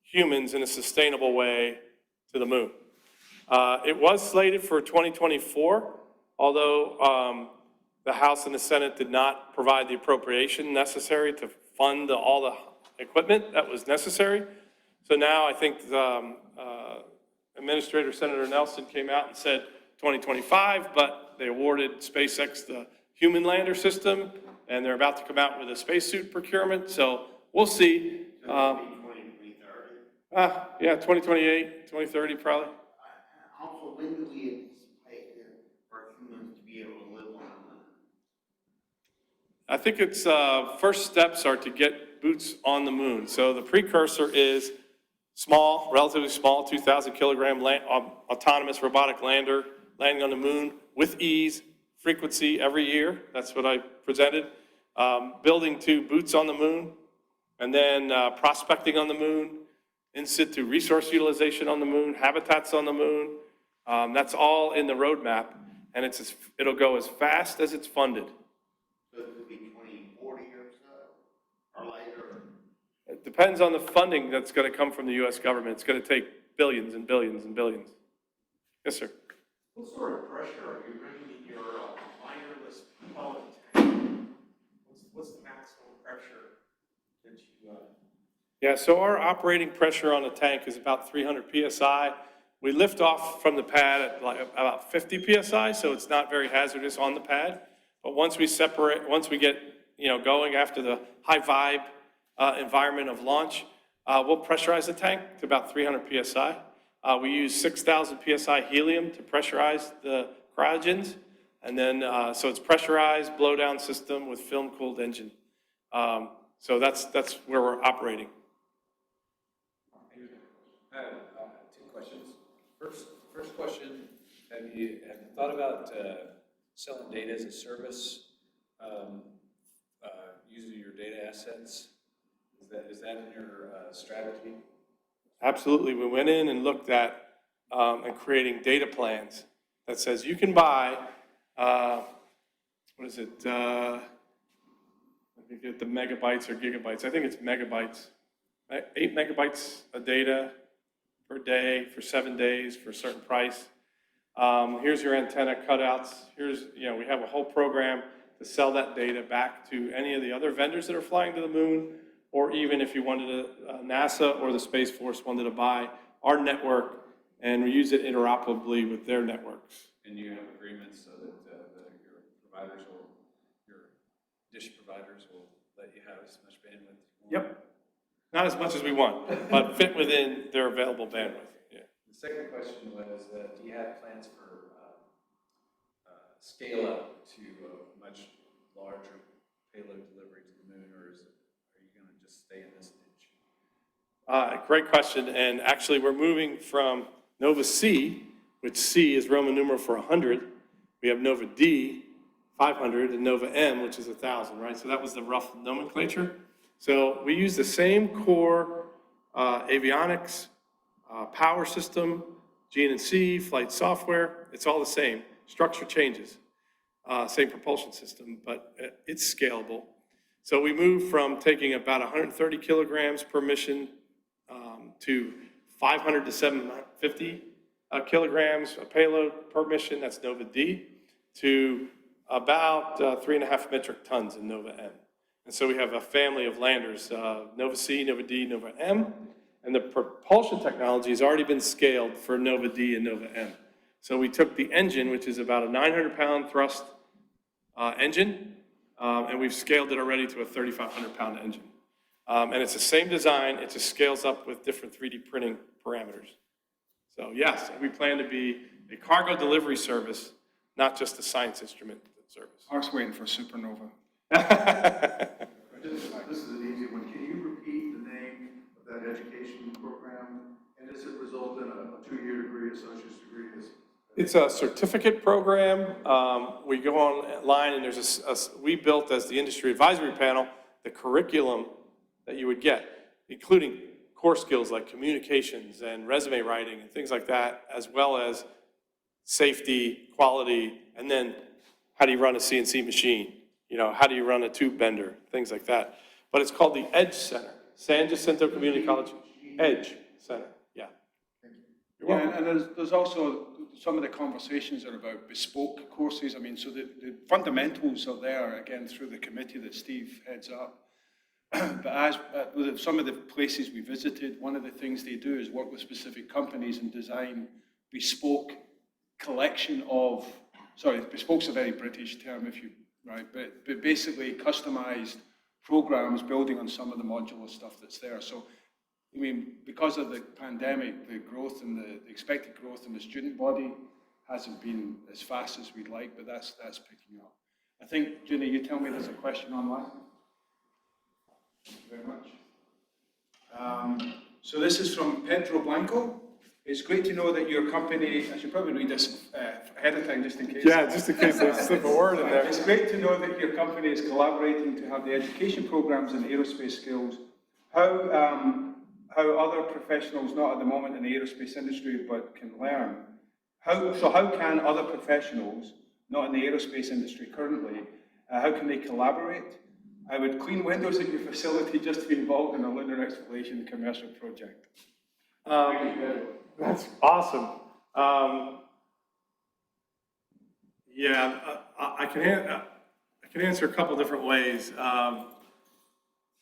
Speaker 2: humans in a sustainable way to the moon. It was slated for 2024, although the House and the Senate did not provide the appropriation necessary to fund all the equipment that was necessary. So now I think Administrator Senator Nelson came out and said 2025, but they awarded SpaceX the human lander system, and they're about to come out with a spacesuit procurement. So we'll see.
Speaker 7: So 2030?
Speaker 2: Yeah, 2028, 2030 probably.
Speaker 7: Also, when do we anticipate for humans to be able to live on the moon?
Speaker 2: I think it's first steps are to get boots on the moon. So the precursor is small, relatively small, 2,000 kilogram autonomous robotic lander landing on the moon with ease, frequency every year. That's what I presented. Building 2 boots on the moon, and then prospecting on the moon, in situ resource utilization on the moon, habitats on the moon. That's all in the roadmap, and it'll go as fast as it's funded.
Speaker 7: So it could be 2040 or so, or later.
Speaker 2: It depends on the funding that's going to come from the U.S. government. It's going to take billions and billions and billions. Yes, sir.
Speaker 8: What sort of pressure are you bringing in your wireless propellant tank? What's the maximum pressure that you,
Speaker 2: Yeah, so our operating pressure on the tank is about 300 PSI. We lift off from the pad at like about 50 PSI, so it's not very hazardous on the pad. But once we get, going after the high vibe environment of launch, we'll pressurize the tank to about 300 PSI. We use 6,000 PSI helium to pressurize the cryogens. And then, so it's pressurized blowdown system with film-cooled engine. So that's where we're operating.
Speaker 9: I have two questions. First question, have you thought about selling data as a service, using your data assets? Is that in your strategy?
Speaker 2: Absolutely. We went in and looked at and creating data plans that says you can buy, what is it? Let me get the megabytes or gigabytes. I think it's megabytes. 8 megabytes of data per day for 7 days for a certain price. Here's your antenna cutouts. We have a whole program to sell that data back to any of the other vendors that are flying to the moon, or even if you wanted NASA or the Space Force wanted to buy our network and use it interoperably with their networks.
Speaker 9: And you have agreements so that your dish providers will let you have as much bandwidth?
Speaker 2: Yep. Not as much as we want, but fit within their available bandwidth. Yeah.
Speaker 9: The second question was, do you have plans for scale up to a much larger payload delivery to the moon, or are you going to just stay in this niche?
Speaker 2: Great question, and actually we're moving from Nova C, which C is Roman numeral for 100. We have Nova D, 500, and Nova M, which is 1,000, right? So that was the rough nomenclature. So we use the same core avionics, power system, GNC, flight software. It's all the same. Structure changes. Same propulsion system, but it's scalable. So we moved from taking about 130 kilograms per mission to 500 to 750 kilograms of payload per mission. That's Nova D, to about 3.5 metric tons in Nova M. And so we have a family of landers, Nova C, Nova D, Nova M, and the propulsion technology has already been scaled for Nova D and Nova M. So we took the engine, which is about a 900-pound thrust engine, and we've scaled it already to a 3,500-pound engine. And it's the same design, it just scales up with different 3D printing parameters. So yes, we plan to be a cargo delivery service, not just a science instrument service.
Speaker 1: I was waiting for Supernova.
Speaker 8: This is an easy one. Can you repeat the name of that education program? And does it result in a 2-year degree, associate's degree?
Speaker 2: It's a certificate program. We go online and there's we built as the industry advisory panel, the curriculum that you would get, including core skills like communications and resume writing and things like that, as well as safety, quality, and then how do you run a CNC machine? How do you run a tube bender? Things like that. But it's called the EDGE Center, San Jacinto Community College EDGE Center. Yeah. You're welcome.
Speaker 1: Yeah, and there's also some of the conversations are about bespoke courses. I mean, so the fundamentals are there, again, through the committee that Steve heads up. But as with some of the places we visited, one of the things they do is work with specific companies and design bespoke collection of, bespoke's a very British term, right? But basically customized programs building on some of the modular stuff that's there. So, I mean, because of the pandemic, the growth and the expected growth in the student body hasn't been as fast as we'd like, but that's picking up. I think, Ginny, you tell me there's a question online. Thank you very much. So this is from Pedro Blanco. It's great to know that your company, I should probably read this ahead of time just in case.
Speaker 2: Yeah, just in case there's a simple word in there.
Speaker 1: It's great to know that your company is collaborating to have the education programs in aerospace skills. how other professionals, not at the moment in the aerospace industry, but can learn. How can other professionals, not in the aerospace industry currently, how can they collaborate? I would clean windows at your facility just to be involved in a lunar exploration commercial project.
Speaker 2: That's awesome. Yeah, I can answer a couple different ways.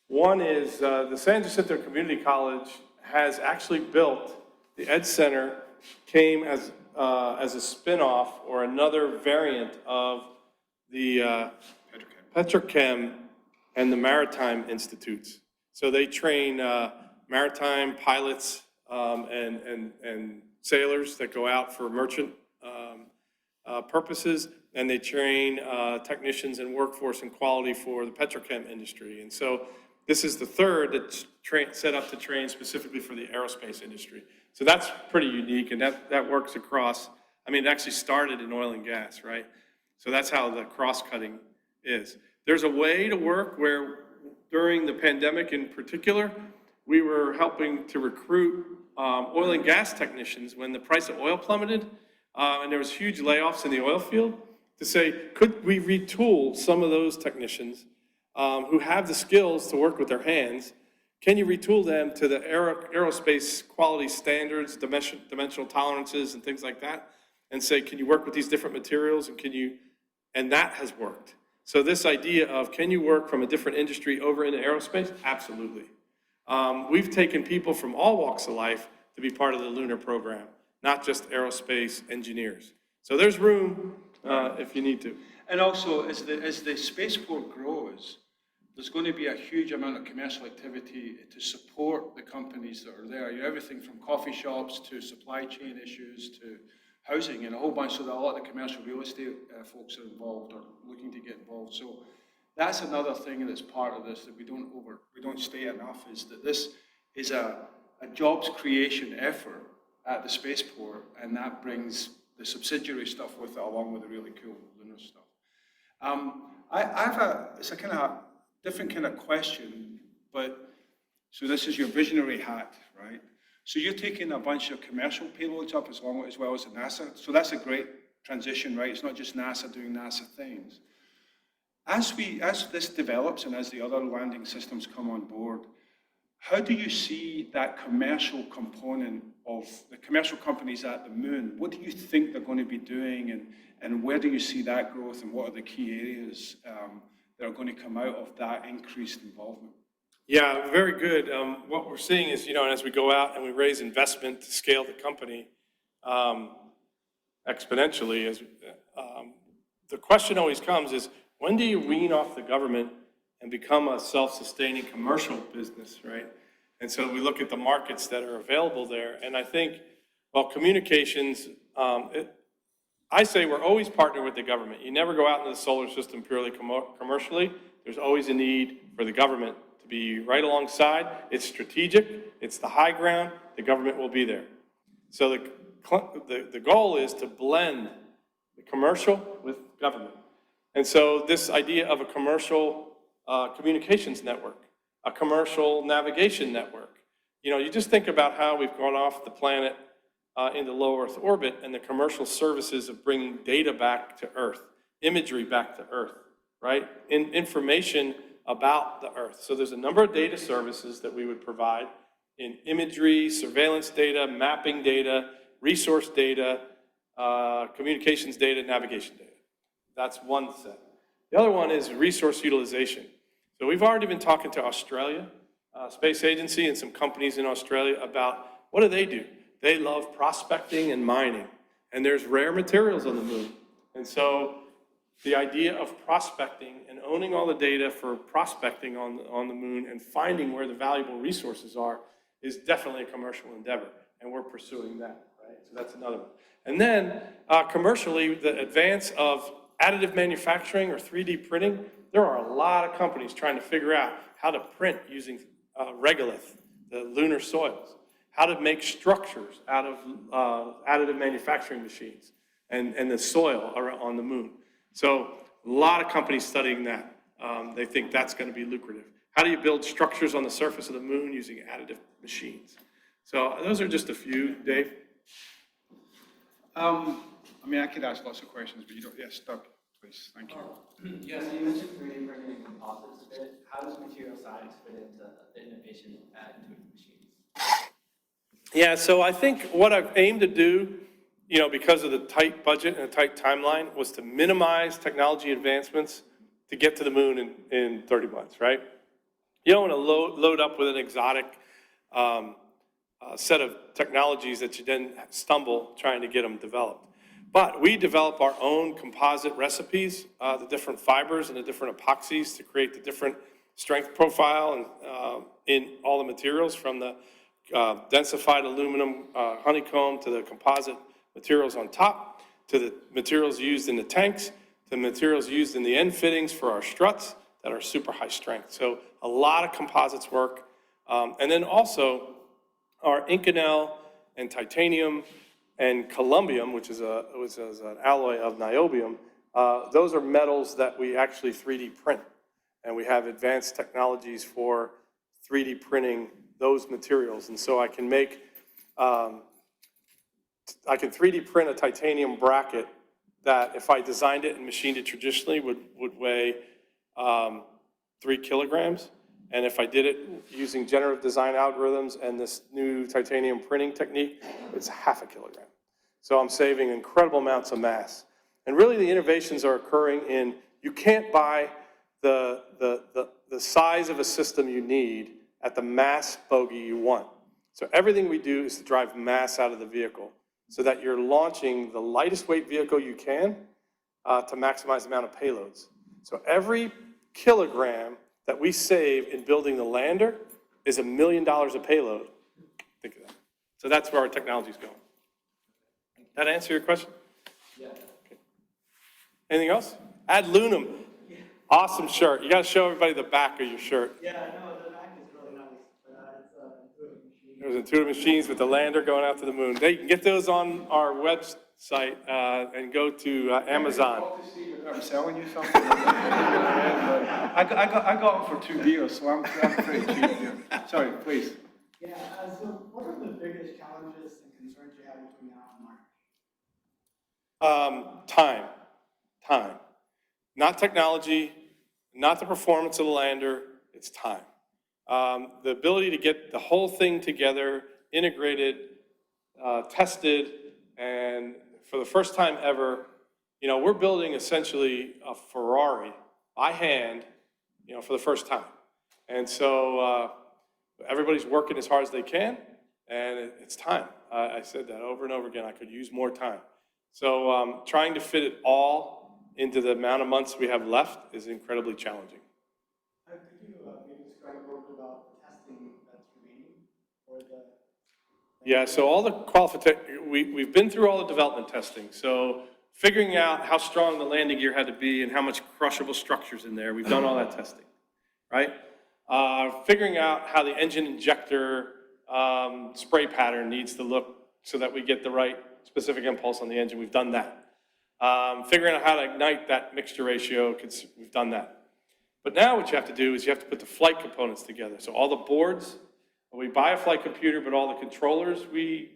Speaker 2: One is the San Jacinto Community College has actually built, the Ed Center came as a spin-off or another variant of the Petrochem and the Maritime Institutes. So they train maritime pilots and sailors that go out for merchant purposes, and they train technicians and workforce and quality for the petrochem industry. And so this is the third that's set up to train specifically for the aerospace industry. So that's pretty unique, and that works across, I mean, it actually started in oil and gas, right? So that's how the cross-cutting is. There's a way to work where during the pandemic in particular, we were helping to recruit oil and gas technicians when the price of oil plummeted, and there was huge layoffs in the oil field, to say, could we retool some of those technicians who have the skills to work with their hands? Can you retool them to the aerospace quality standards, dimensional tolerances, and things like that? And say, can you work with these different materials, and that has worked. So this idea of, can you work from a different industry over into aerospace? Absolutely. We've taken people from all walks of life to be part of the lunar program, not just aerospace engineers. So there's room if you need to.
Speaker 1: And also, as the spaceport grows, there's going to be a huge amount of commercial activity to support the companies that are there. You know, everything from coffee shops to supply chain issues to housing and a whole bunch. So that a lot of the commercial real estate folks are involved or looking to get involved. So that's another thing that's part of this that we don't state enough, is that this is a jobs creation effort at the spaceport, and that brings the subsidiary stuff with it, along with the really cool lunar stuff. It's a kind of different kind of question, but so this is your visionary hat, right? So you're taking a bunch of commercial payloads up as well as the NASA. So that's a great transition, right? It's not just NASA doing NASA things. As this develops and as the other landing systems come on board, how do you see that commercial component of the commercial companies at the moon? What do you think they're going to be doing, and where do you see that growth, and what are the key areas that are going to come out of that increased involvement?
Speaker 2: Yeah, very good. What we're seeing is, as we go out and we raise investment to scale the company exponentially, the question always comes is, when do you wean off the government and become a self-sustaining commercial business, right? And so we look at the markets that are available there, and I think, well, communications, I say we're always partnering with the government. You never go out into the solar system purely commercially. There's always a need for the government to be right alongside. It's strategic, it's the high ground, the government will be there. So the goal is to blend the commercial with government. And so this idea of a commercial communications network, a commercial navigation network. You just think about how we've gone off the planet into low Earth orbit, and the commercial services of bringing data back to Earth, imagery back to Earth, right? information about the Earth. So there's a number of data services that we would provide in imagery, surveillance data, mapping data, resource data, communications data, navigation data. That's one set. The other one is resource utilization. So we've already been talking to Australia, Space Agency, and some companies in Australia about what do. They love prospecting and mining, and there's rare materials on the moon. And so the idea of prospecting and owning all the data for prospecting on the moon and finding where the valuable resources are is definitely a commercial endeavor, and we're pursuing that, right? So that's another one. And then commercially, the advance of additive manufacturing or 3D printing, there are a lot of companies trying to figure out how to print using regolith, the lunar soils, how to make structures out of additive manufacturing machines and the soil on the moon. So a lot of companies studying that. They think that's going to be lucrative. How do you build structures on the surface of the moon using additive machines? So those are just a few, Dave.
Speaker 1: I mean, I could ask lots of questions, but you don't, yes, Doug, please, thank you.
Speaker 10: Yeah, so you mentioned 3D printing and composites a bit. How does material science fit into the innovation at Intuitive Machines?
Speaker 2: Yeah, so I think what I've aimed to do, because of the tight budget and the tight timeline, was to minimize technology advancements to get to the moon in 30 months, right? You don't want to load up with an exotic set of technologies that you then stumble trying to get them developed. But we develop our own composite recipes, the different fibers and the different epoxies to create the different strength profile and in all the materials, from the densified aluminum honeycomb to the composite materials on top, to the materials used in the tanks, to the materials used in the end fittings for our struts that are super high strength. So a lot of composites work. And then also our Inconel and titanium and columbium, which is an alloy of niobium, those are metals that we actually 3D print. And we have advanced technologies for 3D printing those materials. And so I can make, I can 3D print a titanium bracket that, if I designed it and machined it traditionally, would weigh 3 kilograms. And if I did it using generative design algorithms and this new titanium printing technique, it's 0.5 kilogram. So I'm saving incredible amounts of mass. And really the innovations are occurring in, you can't buy the size of a system you need at the mass bogey you want. So everything we do is to drive mass out of the vehicle so that you're launching the lightest weight vehicle you can to maximize the amount of payloads. So every kilogram that we save in building the lander is $1 million of payload. Think of that. So that's where our technology is going. That answer your question?
Speaker 10: Yeah.
Speaker 2: Okay. Anything else? Ad lunam. Yeah. Awesome shirt. You got to show everybody the back of your shirt.
Speaker 10: Yeah, no, the back is really nice, but it's Intuitive Machines.
Speaker 2: There's Intuitive Machines with the lander going out to the moon. You can get those on our website and go to Amazon.
Speaker 1: I'm selling you something. I got them for 2 beers, so I'm pretty cheap here. Sorry, please.
Speaker 10: Yeah, so what are the biggest challenges and concerns you have between now and March?
Speaker 2: Time. Not technology, not the performance of the lander, it's time. The ability to get the whole thing together, integrated, tested, and for the first time ever, we're building essentially a Ferrari by hand, for the first time. And so everybody's working as hard as they can, and it's time. I said that over and over again. I could use more time. So trying to fit it all into the amount of months we have left is incredibly challenging.
Speaker 10: Could you maybe describe a little bit about the testing that's remaining for the...
Speaker 2: Yeah, so all the qualification, we've been through all the development testing. So figuring out how strong the landing gear had to be and how much crushable structures in there, we've done all that testing, right? Figuring out how the engine injector spray pattern needs to look so that we get the right specific impulse on the engine, we've done that. Figuring out how to ignite that mixture ratio, we've done that. But now what you have to do is you have to put the flight components together. So all the boards, we buy a flight computer, but all the controllers we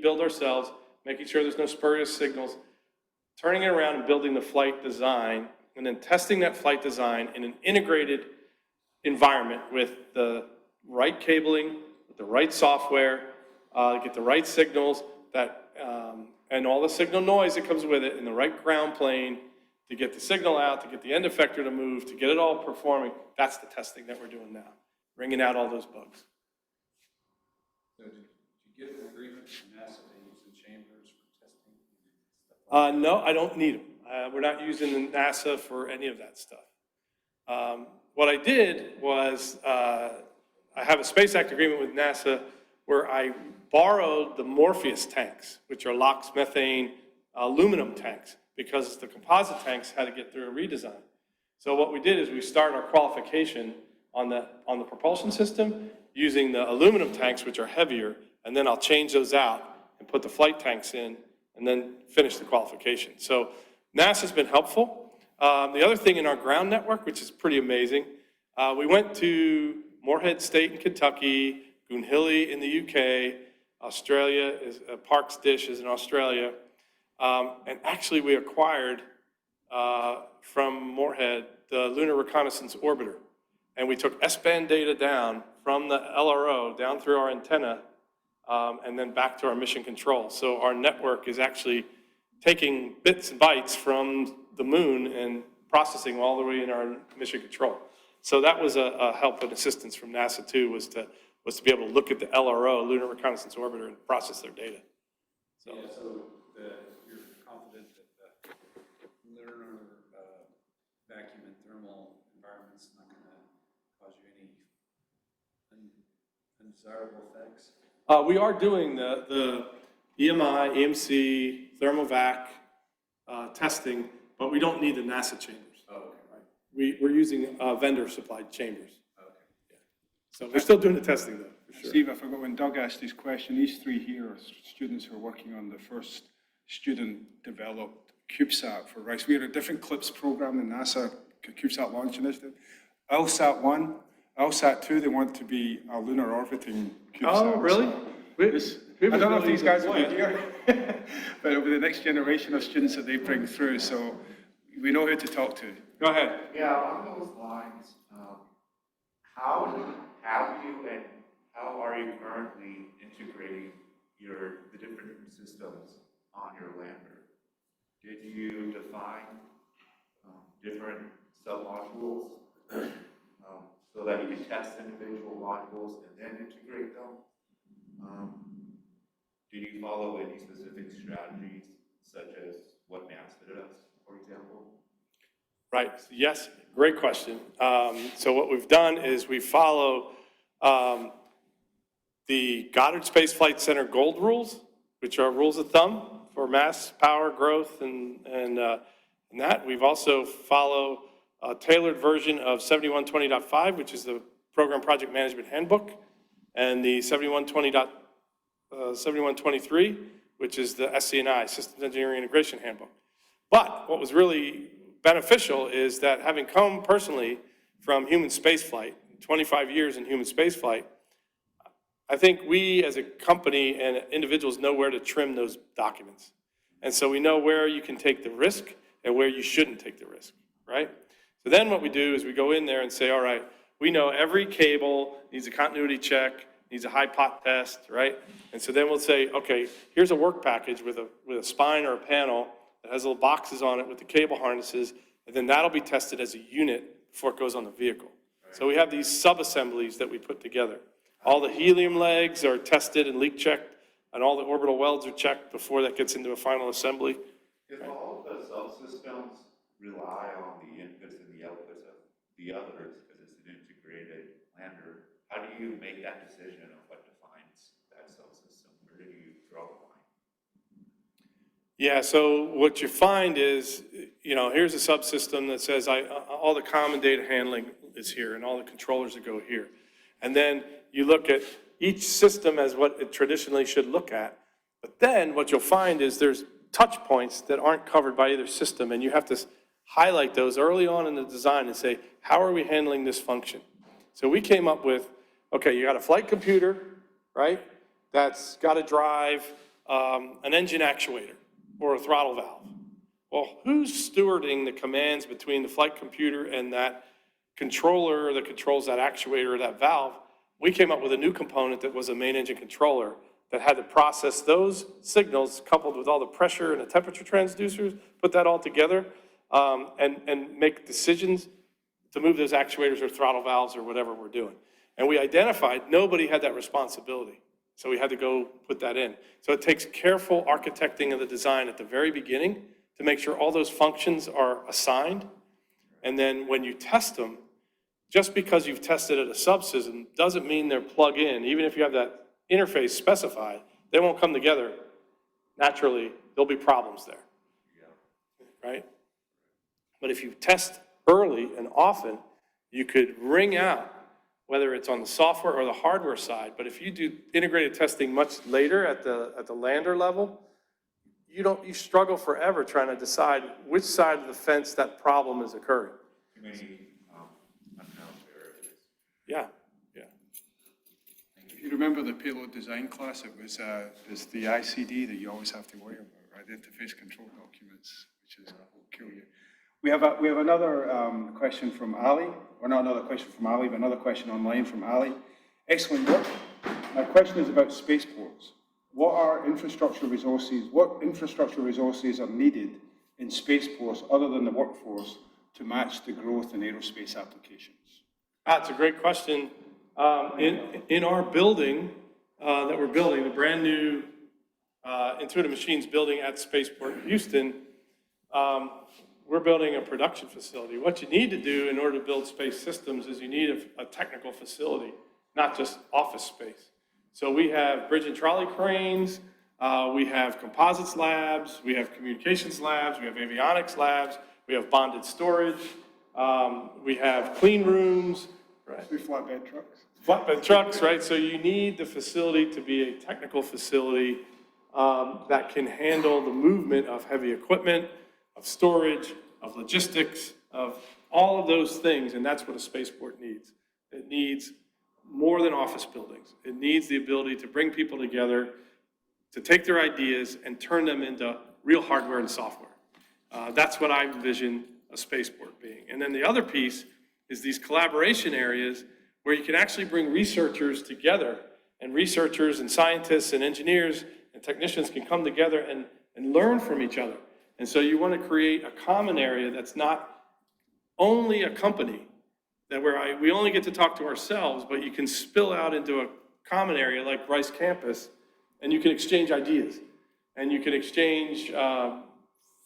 Speaker 2: build ourselves, making sure there's no spurious signals, turning it around and building the flight design, and then testing that flight design in an integrated environment with the right cabling, with the right software, get the right signals, and all the signal noise that comes with it, in the right ground plane, to get the signal out, to get the end effector to move, to get it all performing. That's the testing that we're doing now, bringing out all those bugs.
Speaker 9: So did you get an agreement from NASA to use the chambers for testing?
Speaker 2: No, I don't need them. We're not using NASA for any of that stuff. What I did was I have a Space Act agreement with NASA where I borrowed the Morpheus tanks, which are LOX methane aluminum tanks, because the composite tanks had to get through a redesign. So what we did is we started our qualification on the propulsion system using the aluminum tanks, which are heavier, and then I'll change those out and put the flight tanks in and then finish the qualification. So NASA's been helpful. The other thing in our ground network, which is pretty amazing, We went to Moorhead State in Kentucky, Goonhilly in the UK, Australia, Parkes Dish is in Australia. And actually we acquired from Moorhead the Lunar Reconnaissance Orbiter. And we took S-band data down from the LRO down through our antenna and then back to our mission control. So our network is actually taking bits and bytes from the moon and processing all the way in our mission control. So that was a help and assistance from NASA too, was to be able to look at the LRO, Lunar Reconnaissance Orbiter, and process their data.
Speaker 9: So, you're confident that the lunar vacuum and thermal environment's not going to cause you any undesirable effects?
Speaker 2: We are doing the EMI, EMC, thermovac testing, but we don't need the NASA chambers.
Speaker 9: Oh, okay.
Speaker 2: Right? We're using vendor-supplied chambers.
Speaker 9: Okay.
Speaker 2: Yeah. So we're still doing the testing though, for sure.
Speaker 1: Steve, I forgot when Doug asked his question, these three here are students who are working on the first student-developed CubeSat for RISE. We had a different CLIPS program than NASA CubeSat Launch Initiative. LSAT 1, LSAT 2, they want to be a lunar orbiting CubeSat.
Speaker 2: Oh, really?
Speaker 1: I don't know if these guys will be here, but it'll be the next generation of students that they bring through, so we know who to talk to.
Speaker 2: Go ahead.
Speaker 7: Yeah, along those lines, how have you and how are you currently integrating the different systems on your lander? Did you define different sub-modules so that you can test individual modules and then integrate them? Did you follow any specific strategies, such as what NASA does, for example?
Speaker 2: Right, yes, great question. So what we've done is we follow the Goddard Space Flight Center gold rules, which are rules of thumb for mass, power, growth, and that. We've also follow a tailored version of 7120.5, which is the Program Project Management Handbook, and the 7123, which is the SCNI, Systems Engineering Integration Handbook. But what was really beneficial is that having come personally from human spaceflight, 25 years in human spaceflight, I think we as a company and individuals know where to trim those documents. And so we know where you can take the risk and where you shouldn't take the risk, right? So then what we do is we go in there and say, all right, we know every cable needs a continuity check, needs a high pot test, right? And so then we'll say, okay, here's a work package with a spine or a panel that has little boxes on it with the cable harnesses, and then that'll be tested as a unit before it goes on the vehicle. Right. So we have these sub-assemblies that we put together. All the helium legs are tested and leak checked, and all the orbital welds are checked before that gets into a final assembly.
Speaker 7: If all of the subsystems rely on the inputs and the outputs of the others, because it's an integrated lander, how do you make that decision of what defines that subsystem? Where do you draw the line?
Speaker 2: Yeah, so what you find is, here's a subsystem that says all the common data handling is here and all the controllers that go here. And then you look at each system as what it traditionally should look at. But then what you'll find is there's touch points that aren't covered by either system, and you have to highlight those early on in the design and say, how are we handling this function? So we came up with, okay, you got a flight computer, right? That's got to drive an engine actuator or a throttle valve. Well, who's stewarding the commands between the flight computer and that controller that controls that actuator or that valve? We came up with a new component that was a main engine controller that had to process those signals coupled with all the pressure and the temperature transducers, put that all together, and make decisions to move those actuators or throttle valves or whatever we're doing. And we identified nobody had that responsibility. So we had to go put that in. So it takes careful architecting of the design at the very beginning to make sure all those functions are assigned. And then when you test them, just because you've tested at a subsystem doesn't mean they're plug in. Even if you have that interface specified, they won't come together naturally. There'll be problems there, right? But if you test early and often, you could wring out, whether it's on the software or the hardware side. But if you do integrated testing much later at the lander level, you struggle forever trying to decide which side of the fence that problem is occurring.
Speaker 7: Too many unknowns there.
Speaker 2: Yeah, yeah.
Speaker 1: If you remember the payload design class, it was it's the ICD that you always have to worry about, right? Interface control documents, which is will kill you. We have another question from Ali, or not another question from Ali, but another question online from Ali. Excellent work. My question is about spaceports. What infrastructure resources are needed in spaceports other than the workforce to match the growth in aerospace applications?
Speaker 2: That's a great question. In our building that we're building, the brand new Intuitive Machines building at Spaceport Houston, we're building a production facility. What you need to do in order to build space systems is you need a technical facility, not just office space. So we have bridge and trolley cranes, we have composites labs, we have communications labs, we have avionics labs, we have bonded storage, we have clean rooms, right?
Speaker 1: We flatbed trucks.
Speaker 2: Flatbed trucks, right? So you need the facility to be a technical facility that can handle the movement of heavy equipment, of storage, of logistics, of all of those things, and that's what a spaceport needs. It needs more than office buildings. It needs the ability to bring people together, to take their ideas and turn them into real hardware and software. That's what I envision a spaceport being. And then the other piece is these collaboration areas where you can actually bring researchers together, and researchers and scientists and engineers and technicians can come together and learn from each other. And so you want to create a common area that's not only a company, that where we only get to talk to ourselves, but you can spill out into a common area like Rice Campus, and you can exchange ideas, and you can exchange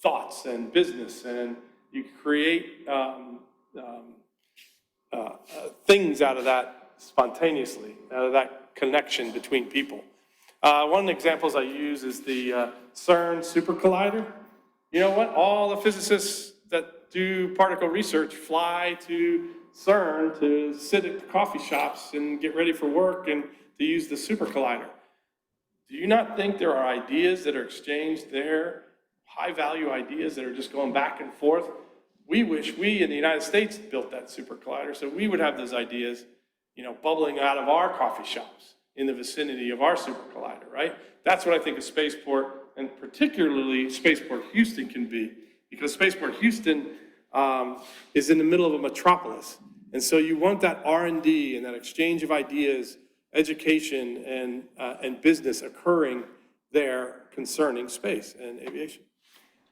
Speaker 2: thoughts and business, and you create things out of that spontaneously, out of that connection between people. One of the examples I use is the CERN Super Collider. You know what? All the physicists that do particle research fly to CERN to sit at coffee shops and get ready for work and to use the Super Collider. Do you not think there are ideas that are exchanged there, high-value ideas that are just going back and forth? We wish we in the United States built that Super Collider, so we would have those ideas, you know, bubbling out of our coffee shops in the vicinity of our Super Collider, right? That's what I think a spaceport, and particularly Spaceport Houston, can be, because Spaceport Houston is in the middle of a metropolis, and so you want that R&D and that exchange of ideas, education, and business occurring there concerning space and aviation.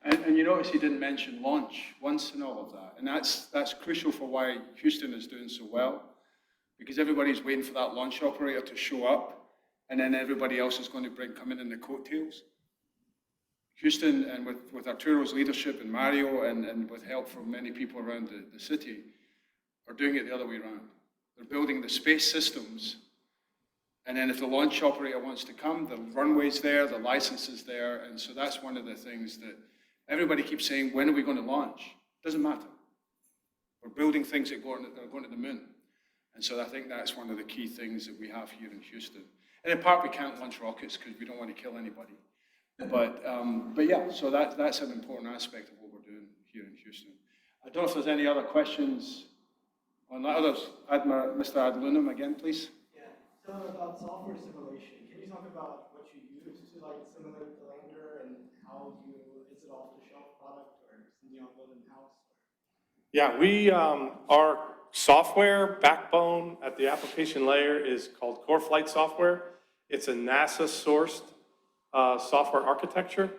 Speaker 1: And you notice he didn't mention launch once in all of that. And that's crucial for why Houston is doing so well, because everybody's waiting for that launch operator to show up, and then everybody else is going to come in the coattails. Houston, and with Arturo's leadership and Mario, and with help from many people around the city, are doing it the other way around. They're building the space systems, and then if the launch operator wants to come, the runway's there, the license is there, and so that's one of the things that everybody keeps saying, when are we going to launch? Doesn't matter. We're building things that are going to the moon. And so I think that's one of the key things that we have here in Houston. And in part, we can't launch rockets because we don't want to kill anybody. But yeah, so that's an important aspect of what we're doing here in Houston. I don't know if there's any other questions on that. Others, Mr. Adlunum again, please.
Speaker 8: Yeah, so about software simulation, can you talk about what you use to like simulate the lander and how is it off-the-shelf product or something you build in-house?
Speaker 2: Yeah, our software backbone at the application layer is called Core Flight Software. It's a NASA-sourced software architecture.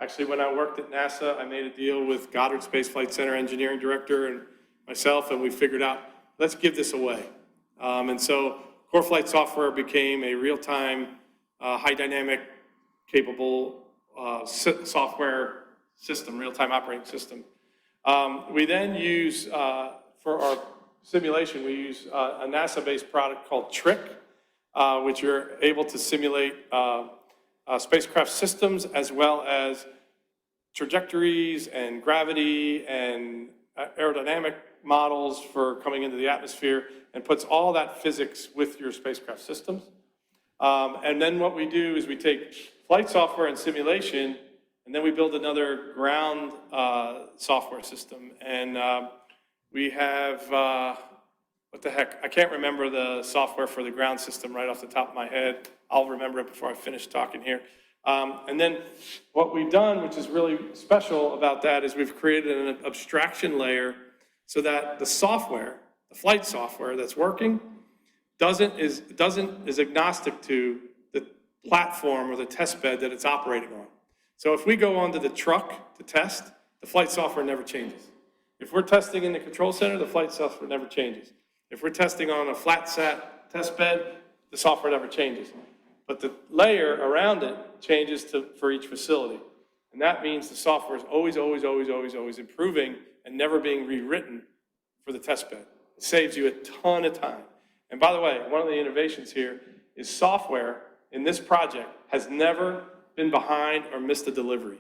Speaker 2: Actually, when I worked at NASA, I made a deal with Goddard Space Flight Center engineering director and myself, and we figured out, let's give this away. And so Core Flight Software became a real-time, high dynamic, capable software system, real-time operating system. We then use, for our simulation, we use a NASA-based product called Trick, which you're able to simulate spacecraft systems as well as trajectories and gravity and aerodynamic models for coming into the atmosphere, and puts all that physics with your spacecraft systems. And then what we do is we take flight software and simulation, and then we build another ground software system. And we have what the heck, I can't remember the software for the ground system right off the top of my head. I'll remember it before I finish talking here. And then what we've done, which is really special about that, is we've created an abstraction layer so that the software, the flight software that's working, is agnostic to the platform or the test bed that it's operating on. So if we go onto the truck to test, the flight software never changes. If we're testing in the control center, the flight software never changes. If we're testing on a flat sat test bed, the software never changes. But the layer around it changes for each facility. And that means the software is always improving and never being rewritten for the test bed. It saves you a ton of time. And by the way, one of the innovations here is software in this project has never been behind or missed a delivery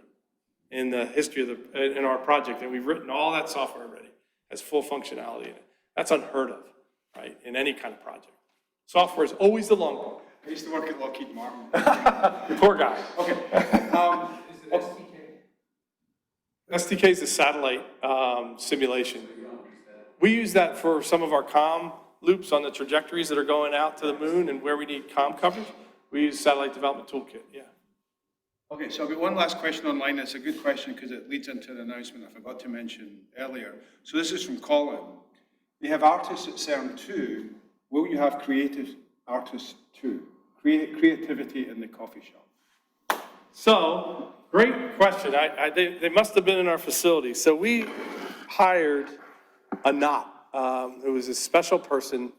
Speaker 2: in the history of in our project. And we've written all that software already, has full functionality in it. That's unheard of, right, in any kind of project. Software is always the long haul.
Speaker 1: I used to work at Lockheed Martin.
Speaker 2: You poor guy.
Speaker 1: Okay.
Speaker 2: STK is a satellite simulation. We use that for some of our comm loops on the trajectories that are going out to the moon and where we need comm coverage. We use Satellite Development Toolkit, yeah.
Speaker 1: Okay, so I've got one last question online. It's a good question because it leads into an announcement I forgot to mention earlier. So this is from Colin. They have artists at CERN too. Will you have creative artists too? Creativity in the coffee shop.
Speaker 2: So, great question. They must have been in our facility. So we hired a knot, who was a special person.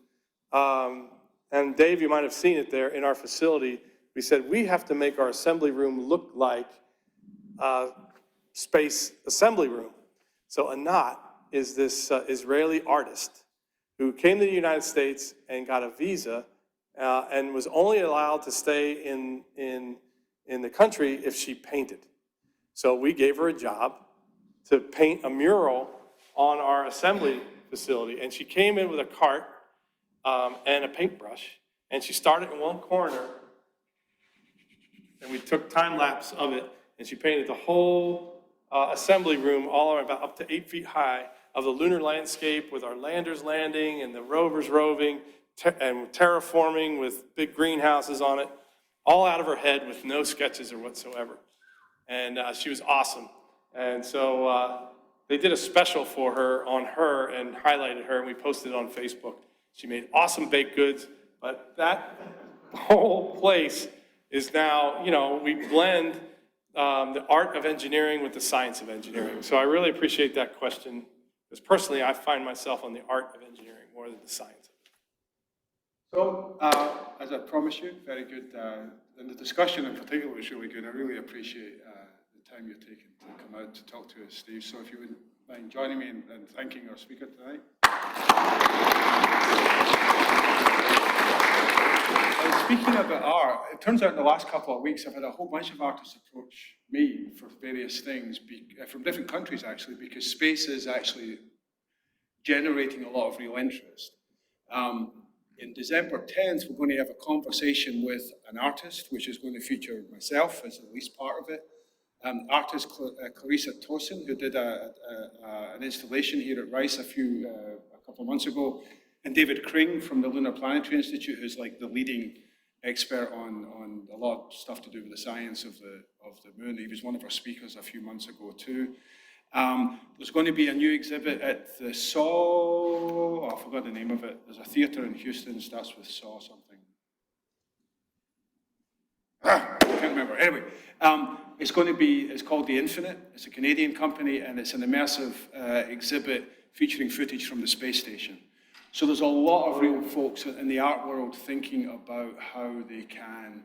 Speaker 2: And Dave, you might have seen it there in our facility. We said, we have to make our assembly room look like a space assembly room. So Anat is this Israeli artist who came to the United States and got a visa and was only allowed to stay in the country if she painted. So we gave her a job to paint a mural on our assembly facility. And she came in with a cart and a paintbrush, and she started in one corner, and we took time lapse of it, and she painted the whole assembly room all around, about up to 8 feet high, of the lunar landscape with our landers landing and the rovers roving and terraforming with big greenhouses on it, all out of her head with no sketches or whatsoever. And she was awesome. And so they did a special for her on her and highlighted her, and we posted it on Facebook. She made awesome baked goods, but that whole place is now, you know, we blend the art of engineering with the science of engineering. So I really appreciate that question, because personally, I find myself on the art of engineering more than the science of it.
Speaker 1: So, as I promised you, very good. And the discussion in particular was really good. I really appreciate the time you're taking to come out to talk to us, Steve. So if you wouldn't mind joining me in thanking our speaker tonight. Speaking about art, it turns out in the last couple of weeks I've had a whole bunch of artists approach me for various things, from different countries actually, because space is actually generating a lot of real interest. In December 10th, we're going to have a conversation with an artist, which is going to feature myself as at least part of it. Artist Clarissa Tosin, who did an installation here at Rice a couple of months ago, and David Kring from the Lunar Planetary Institute, who's like the leading expert on a lot of stuff to do with the science of the moon. He was one of our speakers a few months ago too. There's going to be a new exhibit at the I forgot the name of it. There's a theater in Houston, starts with Saw something. I can't remember. Anyway, it's called The Infinite. It's a Canadian company, and it's an immersive exhibit featuring footage from the space station. So there's a lot of real folks in the art world thinking about how they can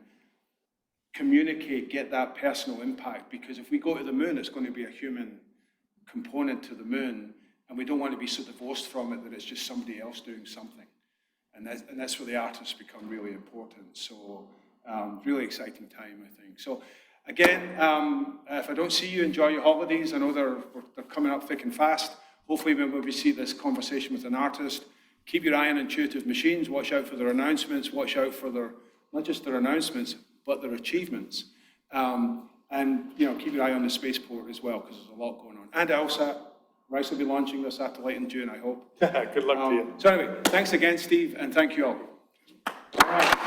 Speaker 1: communicate, get that personal impact, because if we go to the moon, it's going to be a human component to the moon, and we don't want to be so divorced from it that it's just somebody else doing something. And that's where the artists become really important. So really exciting time, I think. So again, if I don't see you, enjoy your holidays. I know they're coming up thick and fast. Hopefully when we see this conversation with an artist, keep your eye on Intuitive Machines, watch out for their announcements, watch out for not just their announcements, but their achievements. And keep your eye on the Spaceport as well, because there's a lot going on. And LSAT, Rice will be launching their satellite in June, I hope.
Speaker 2: Good luck to you.
Speaker 1: So anyway, thanks again, Steve, and thank you all. All right.